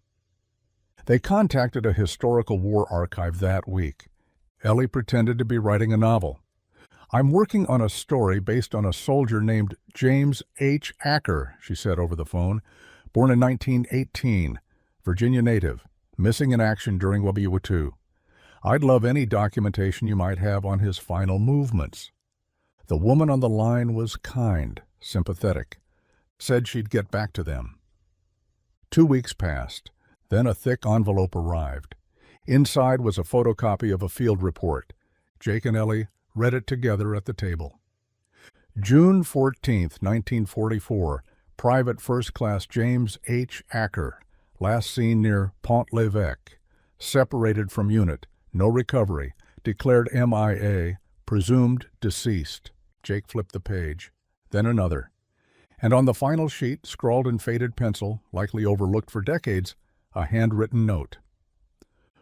They contacted a historical war archive that week. Ellie pretended to be writing a novel. "I'm working on a story based on a soldier named James H. Acker," she said over the phone. "Born in 1918, Virginia native, missing in action during WWII. I'd love any documentation you might have on his final movements." The woman on the line was kind, sympathetic, said she'd get back to them. 2 weeks passed. Then a thick envelope arrived. Inside was a photocopy of a field report. Jake and Ellie read it together at the table. June 14th, 1944, Private First Class James H. Acker, last seen near Pont-l'Evêque, separated from unit, no recovery, declared MIA, presumed deceased. Jake flipped the page, then another. And on the final sheet, scrawled in faded pencil, likely overlooked for decades, a handwritten note.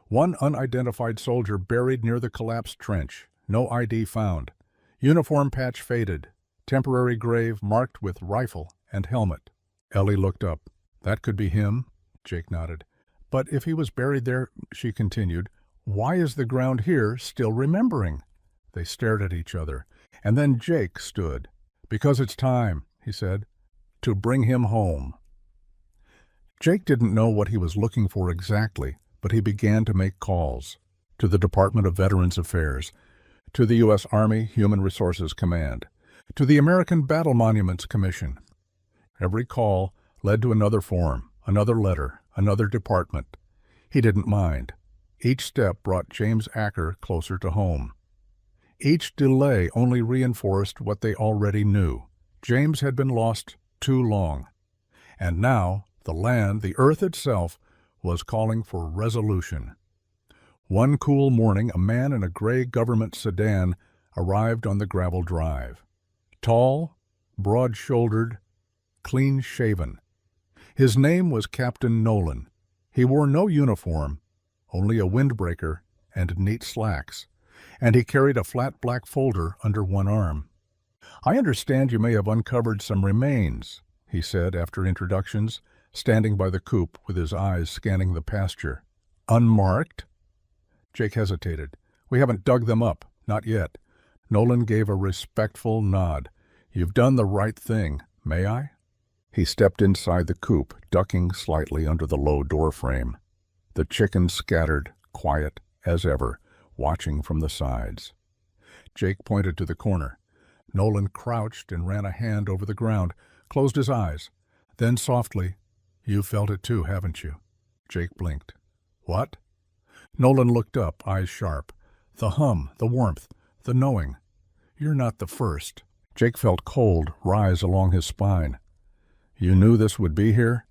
"One unidentified soldier buried near the collapsed trench. No ID found. Uniform patch faded. Temporary grave marked with rifle and helmet." Ellie looked up. "That could be him," Jake nodded. "But if he was buried there," she continued, "why is the ground here still remembering?" They stared at each other, and then Jake stood. "Because it's time," he said, "to bring him home." Jake didn't know what he was looking for exactly, but he began to make calls. To the Department of Veterans Affairs, to the U.S. Army Human Resources Command, to the American Battle Monuments Commission. Every call led to another form, another letter, another department. He didn't mind. Each step brought James Acker closer to home. Each delay only reinforced what they already knew. James had been lost too long. And now, the land, the earth itself, was calling for resolution. One cool morning, a man in a gray government sedan arrived on the gravel drive. Tall, broad-shouldered, clean-shaven. His name was Captain Nolan. He wore no uniform, only a windbreaker and neat slacks, and he carried a flat black folder under one arm. "I understand you may have uncovered some remains," he said after introductions, standing by the coop with his eyes scanning the pasture. "Unmarked?" Jake hesitated. "We haven't dug them up, not yet." Nolan gave a respectful nod. "You've done the right thing. May I?" He stepped inside the coop, ducking slightly under the low door frame. The chickens scattered, quiet as ever, watching from the sides. Jake pointed to the corner. Nolan crouched and ran a hand over the ground, closed his eyes. Then softly, "You felt it too, haven't you?" Jake blinked. "What?" Nolan looked up, eyes sharp. "The hum, the warmth, the knowing. You're not the first." Jake felt cold rise along his spine. "You knew this would be here?"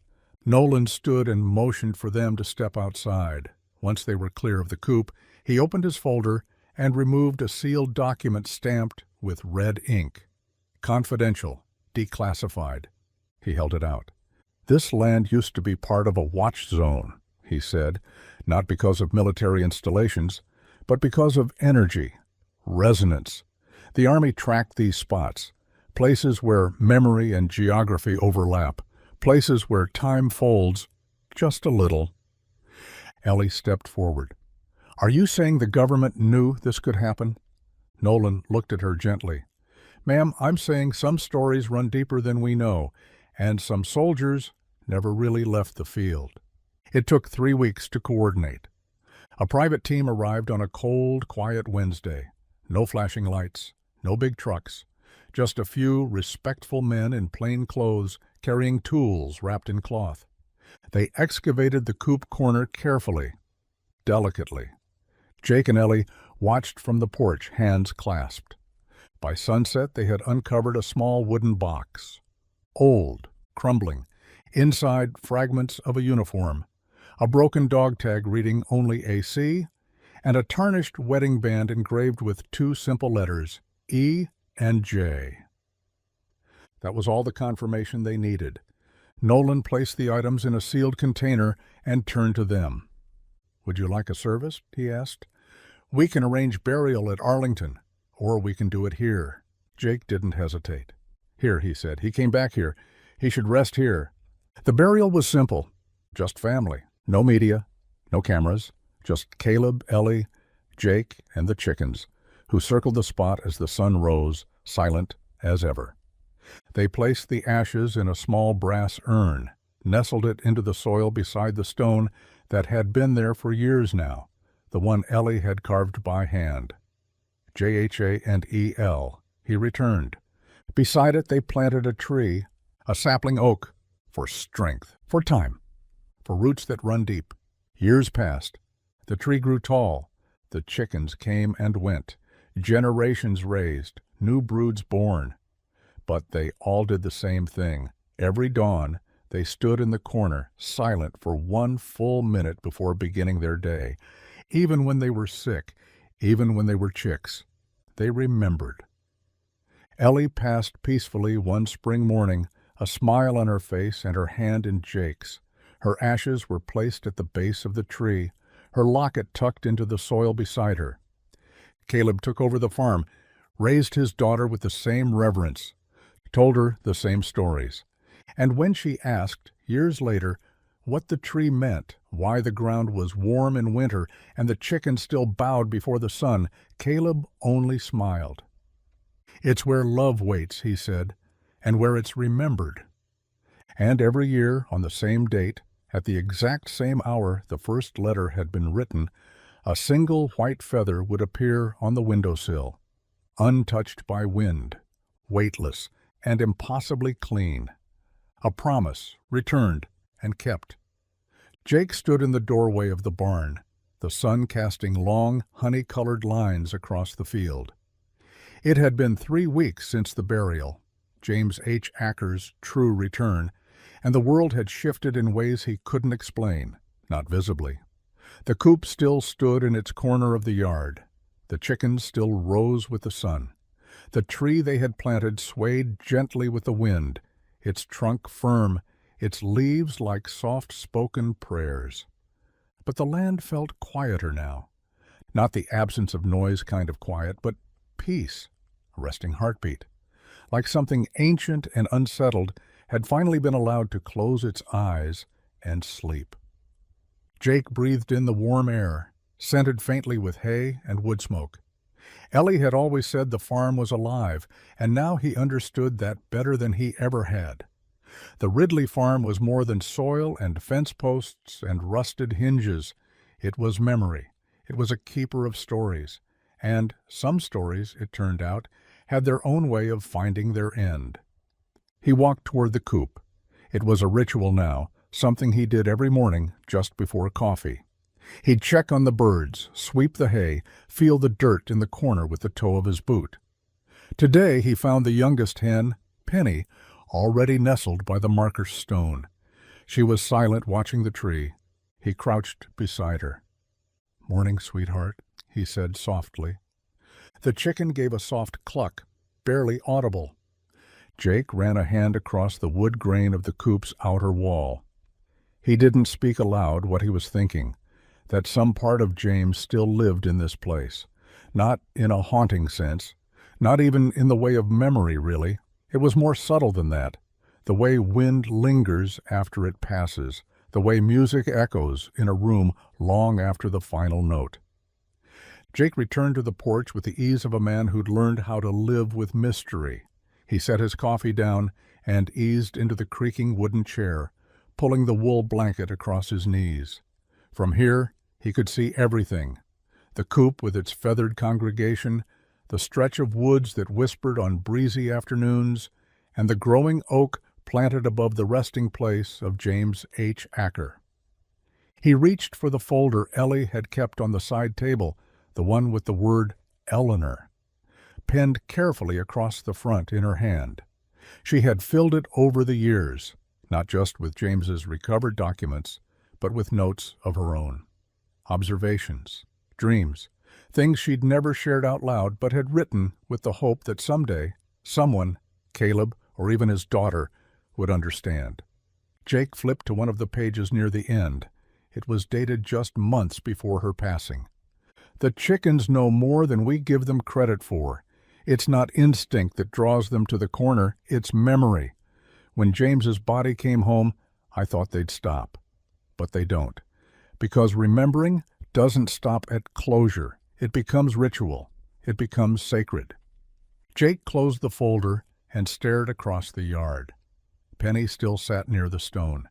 Nolan stood and motioned for them to step outside. Once they were clear of the coop, he opened his folder and removed a sealed document stamped with red ink. "Confidential, declassified." He held it out. "This land used to be part of a watch zone," he said, "not because of military installations, but because of energy, resonance. The Army tracked these spots, places where memory and geography overlap, places where time folds just a little." Ellie stepped forward. "Are you saying the government knew this could happen?" Nolan looked at her gently. "Ma'am, I'm saying some stories run deeper than we know, and some soldiers never really left the field." It took 3 weeks to coordinate. A private team arrived on a cold, quiet Wednesday. No flashing lights, no big trucks, just a few respectful men in plain clothes carrying tools wrapped in cloth. They excavated the coop corner carefully, delicately. Jake and Ellie watched from the porch, hands clasped. By sunset, they had uncovered a small wooden box. old, crumbling. Inside, fragments of a uniform, a broken dog tag reading only AC, and a tarnished wedding band engraved with two simple letters, E and J. That was all the confirmation they needed. Nolan placed the items in a sealed container and turned to them. "Would you like a service?" he asked. "We can arrange burial at Arlington, or we can do it here." Jake didn't hesitate. "Here," he said. "He came back here. He should rest here." The burial was simple. Just family. No media, no cameras. Just Caleb, Ellie, Jake, and the chickens, who circled the spot as the sun rose, silent as ever. They placed the ashes in a small brass urn, nestled it into the soil beside the stone that had been there for years now, the one Ellie had carved by hand. JHA and EL, he returned. Beside it they planted a tree, a sapling oak, for strength, for time, for roots that run deep. Years passed. The tree grew tall. The chickens came and went. Generations raised, new broods born. But they all did the same thing. Every dawn, they stood in the corner, silent for one full minute before beginning their day. Even when they were sick, even when they were chicks, they remembered. Ellie passed peacefully one spring morning, a smile on her face and her hand in Jake's. Her ashes were placed at the base of the tree, her locket tucked into the soil beside her. Caleb took over the farm, raised his daughter with the same reverence, told her the same stories. And when she asked, years later, what the tree meant, why the ground was warm in winter and the chickens still bowed before the sun, Caleb only smiled. "It's where love waits," he said, "and where it's remembered." And every year, on the same date, at the exact same hour the first letter had been written, a single white feather would appear on the windowsill, untouched by wind, weightless, and impossibly clean. A promise, returned and kept. Jake stood in the doorway of the barn, the sun casting long, honey-colored lines across the field. It had been 3 weeks since the burial, James H. Acker's true return, and the world had shifted in ways he couldn't explain, not visibly. The coop still stood in its corner of the yard. The chickens still rose with the sun. The tree they had planted swayed gently with the wind, its trunk firm, its leaves like soft-spoken prayers. But the land felt quieter now. Not the absence of noise kind of quiet, but peace, a resting heartbeat. Like something ancient and unsettled had finally been allowed to close its eyes and sleep. Jake breathed in the warm air, scented faintly with hay and wood smoke. Ellie had always said the farm was alive, and now he understood that better than he ever had. The Ridley farm was more than soil and fence posts and rusted hinges. It was memory. It was a keeper of stories. And some stories, it turned out, had their own way of finding their end. He walked toward the coop. It was a ritual now, something he did every morning just before coffee. He'd check on the birds, sweep the hay, feel the dirt in the corner with the toe of his boot. Today he found the youngest hen, Penny, already nestled by the marker stone. She was silent, watching the tree. He crouched beside her. "Morning, sweetheart," he said softly. The chicken gave a soft cluck, barely audible. Jake ran a hand across the wood grain of the coop's outer wall. He didn't speak aloud what he was thinking, that some part of James still lived in this place. Not in a haunting sense, not even in the way of memory, really. It was more subtle than that. The way wind lingers after it passes, the way music echoes in a room long after the final note. Jake returned to the porch with the ease of a man who'd learned how to live with mystery. He set his coffee down and eased into the creaking wooden chair, pulling the wool blanket across his knees. From here, he could see everything. The coop with its feathered congregation, the stretch of woods that whispered on breezy afternoons, and the growing oak planted above the resting place of James H. Acker. He reached for the folder Ellie had kept on the side table, the one with the word Eleanor, penned carefully across the front in her hand. She had filled it over the years, not just with James's recovered documents, but with notes of her own. Observations, dreams, things she'd never shared out loud but had written with the hope that someday someone, Caleb or even his daughter, would understand. Jake flipped to one of the pages near the end. It was dated just months before her passing. The chickens know more than we give them credit for. It's not instinct that draws them to the corner, it's memory. When James's body came home, I thought they'd stop. But they don't. Because remembering doesn't stop at closure. It becomes ritual. It becomes sacred. Jake closed the folder and stared across the yard. Penny still sat near the stone.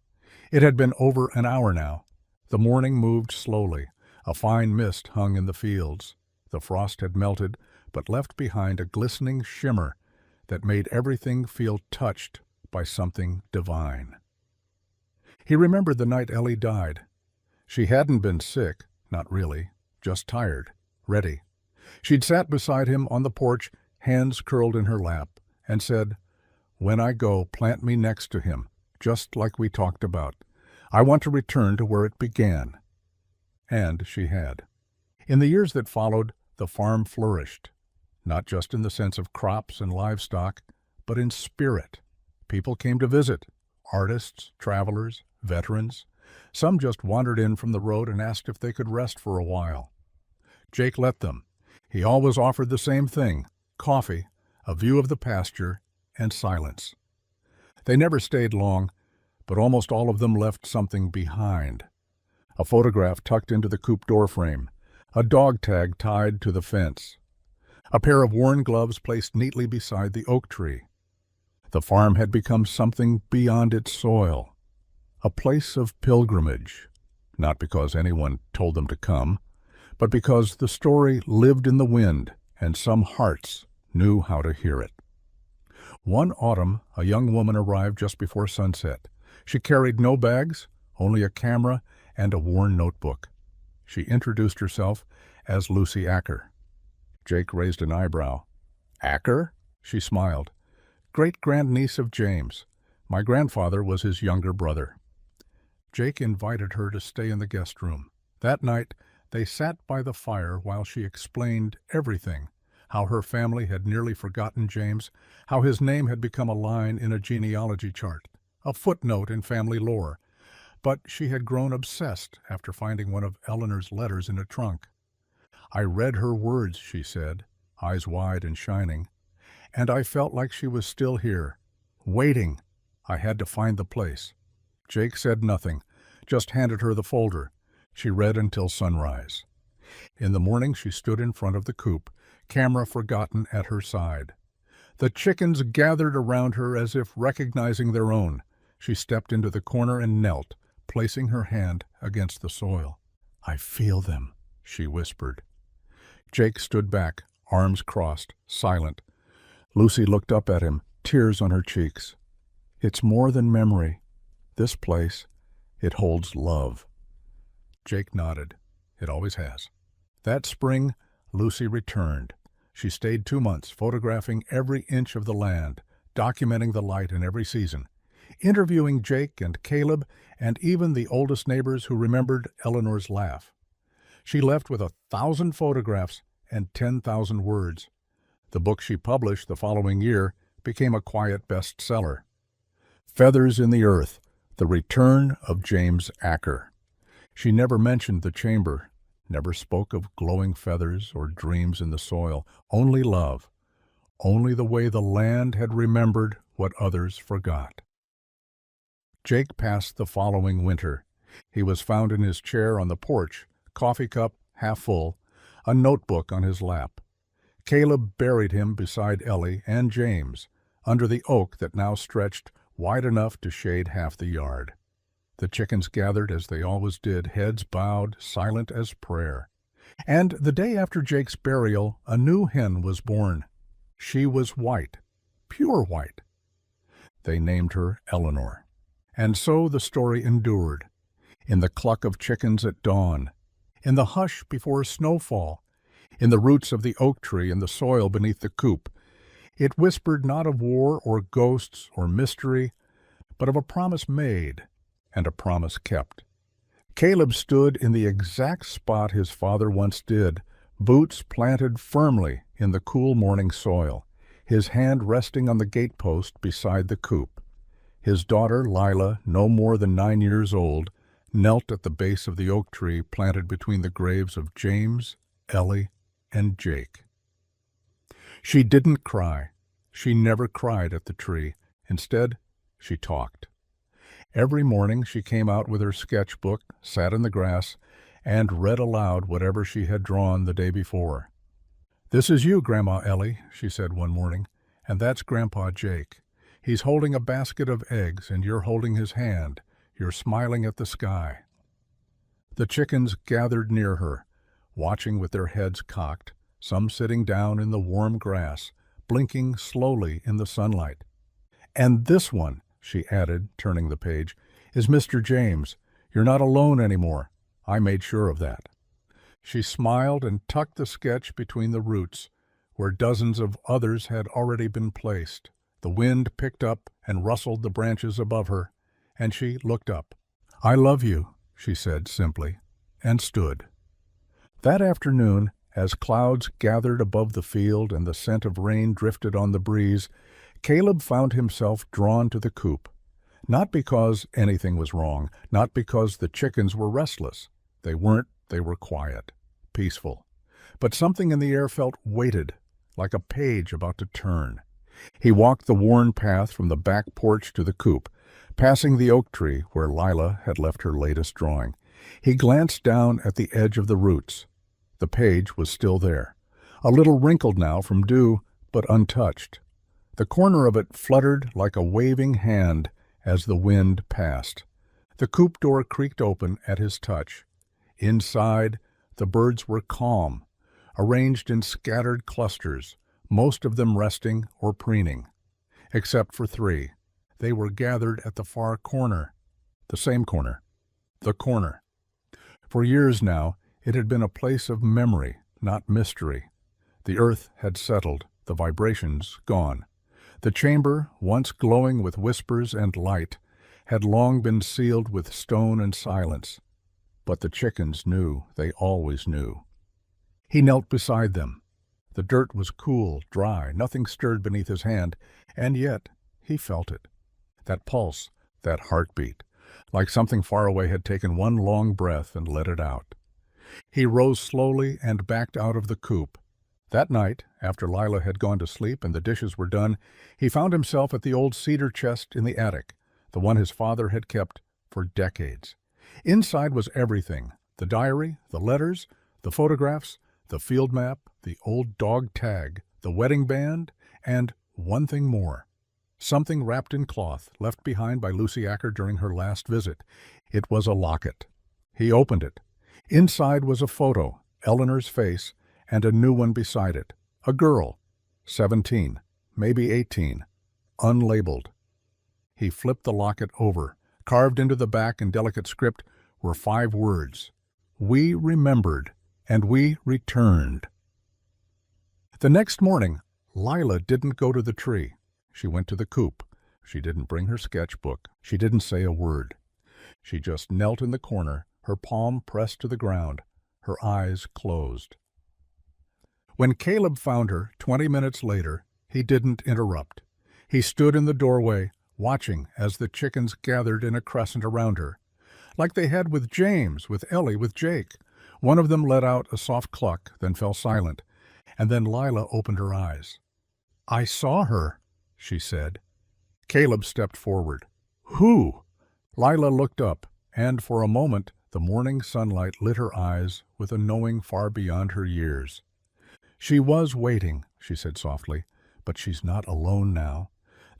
It had been over an hour now. The morning moved slowly. A fine mist hung in the fields. The frost had melted, but left behind a glistening shimmer that made everything feel touched by something divine. He remembered the night Ellie died. She hadn't been sick, not really, just tired, ready. She'd sat beside him on the porch, hands curled in her lap, and said, "When I go, plant me next to him, just like we talked about. I want to return to where it began." And she had. In the years that followed, the farm flourished, not just in the sense of crops and livestock, but in spirit. People came to visit, artists, travelers, veterans. Some just wandered in from the road and asked if they could rest for a while. Jake let them. He always offered the same thing: coffee, a view of the pasture, and silence. They never stayed long, but almost all of them left something behind. A photograph tucked into the coop doorframe, a dog tag tied to the fence, a pair of worn gloves placed neatly beside the oak tree. The farm had become something beyond its soil, a place of pilgrimage, not because anyone told them to come, but because the story lived in the wind and some hearts knew how to hear it. One autumn, a young woman arrived just before sunset. She carried no bags, only a camera and a worn notebook. She introduced herself as Lucy Acker. Jake raised an eyebrow. "Acker?" She smiled. "Great-grandniece of James. My grandfather was his younger brother." Jake invited her to stay in the guest room. That night, they sat by the fire while she explained everything: how her family had nearly forgotten James, how his name had become a line in a genealogy chart, a footnote in family lore. But she had grown obsessed after finding one of Eleanor's letters in a trunk. "I read her words," she said, eyes wide and shining, "and I felt like she was still here, waiting. I had to find the place." Jake said nothing, just handed her the folder. She read until sunrise. In the morning she stood in front of the coop, camera forgotten at her side. The chickens gathered around her as if recognizing their own. She stepped into the corner and knelt, placing her hand against the soil. "I feel them," she whispered. Jake stood back, arms crossed, silent. Lucy looked up at him, tears on her cheeks. "It's more than memory. This place, it holds love." Jake nodded. "It always has." That spring, Lucy returned. She stayed 2 months, photographing every inch of the land, documenting the light in every season, interviewing Jake and Caleb and even the oldest neighbors who remembered Eleanor's laugh. She left with 1,000 photographs and 10,000 words. The book she published the following year became a quiet bestseller. Feathers in the Earth: The Return of James Acker. She never mentioned the chamber, never spoke of glowing feathers or dreams in the soil, only love, only the way the land had remembered what others forgot. Jake passed the following winter. He was found in his chair on the porch, coffee cup half full, a notebook on his lap. Caleb buried him beside Ellie and James, under the oak that now stretched wide enough to shade half the yard. The chickens gathered as they always did, heads bowed, silent as prayer. And the day after Jake's burial, a new hen was born. She was white, pure white. They named her Eleanor. And so the story endured. In the cluck of chickens at dawn, in the hush before snowfall, in the roots of the oak tree and the soil beneath the coop, It whispered not of war or ghosts or mystery, but of a promise made and a promise kept. Caleb stood in the exact spot his father once did, boots planted firmly in the cool morning soil, his hand resting on the gatepost beside the coop. His daughter, Lila, no more than 9 years old, knelt at the base of the oak tree planted between the graves of James, Ellie, and Jake. She didn't cry. She never cried at the tree. Instead, she talked. Every morning she came out with her sketchbook, sat in the grass, and read aloud whatever she had drawn the day before. "This is you, Grandma Ellie," she said one morning, "and that's Grandpa Jake. He's holding a basket of eggs, and you're holding his hand. You're smiling at the sky." The chickens gathered near her, watching with their heads cocked, some sitting down in the warm grass, blinking slowly in the sunlight. "And this one," she added, turning the page, "is Mr. James. You're not alone anymore. I made sure of that." She smiled and tucked the sketch between the roots, where dozens of others had already been placed. The wind picked up and rustled the branches above her, and she looked up. "I love you," she said simply, and stood. That afternoon, as clouds gathered above the field and the scent of rain drifted on the breeze, Caleb found himself drawn to the coop. Not because anything was wrong, not because the chickens were restless. They weren't, they were quiet, peaceful. But something in the air felt weighted, like a page about to turn. He walked the worn path from the back porch to the coop, passing the oak tree where Lila had left her latest drawing. He glanced down at the edge of the roots. The page was still there, a little wrinkled now from dew, but untouched. The corner of it fluttered like a waving hand as the wind passed. The coop door creaked open at his touch. Inside, the birds were calm, arranged in scattered clusters, most of them resting or preening. Except for 3. They were gathered at the far corner. The same corner. The corner. For years now, it had been a place of memory, not mystery. The earth had settled, the vibrations gone. The chamber, once glowing with whispers and light, had long been sealed with stone and silence. But the chickens knew, they always knew. He knelt beside them. The dirt was cool, dry, nothing stirred beneath his hand, and yet he felt it. That pulse, that heartbeat, like something far away had taken one long breath and let it out. He rose slowly and backed out of the coop. That night, after Lila had gone to sleep and the dishes were done, he found himself at the old cedar chest in the attic, the one his father had kept for decades. Inside was everything: the diary, the letters, the photographs, the field map, the old dog tag, the wedding band, and one thing more. Something wrapped in cloth, left behind by Lucy Acker during her last visit. It was a locket. He opened it. Inside was a photo, Eleanor's face, and a new one beside it. A girl, 17, maybe 18, unlabeled. He flipped the locket over. Carved into the back in delicate script were 5 words: "We remembered, and we returned." The next morning, Lila didn't go to the tree. She went to the coop. She didn't bring her sketchbook. She didn't say a word. She just knelt in the corner, her palm pressed to the ground, her eyes closed. When Caleb found her 20 minutes later, he didn't interrupt. He stood in the doorway, watching as the chickens gathered in a crescent around her, like they had with James, with Ellie, with Jake. One of them let out a soft cluck, then fell silent, and then Lila opened her eyes. "I saw her," she said. Caleb stepped forward. "Who?" Lila looked up, and for a moment the morning sunlight lit her eyes with a knowing far beyond her years. "She was waiting," she said softly, "but she's not alone now.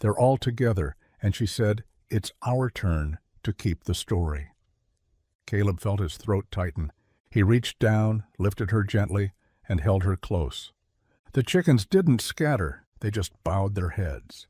They're all together, and she said, it's our turn to keep the story." Caleb felt his throat tighten. He reached down, lifted her gently, and held her close. The chickens didn't scatter, they just bowed their heads.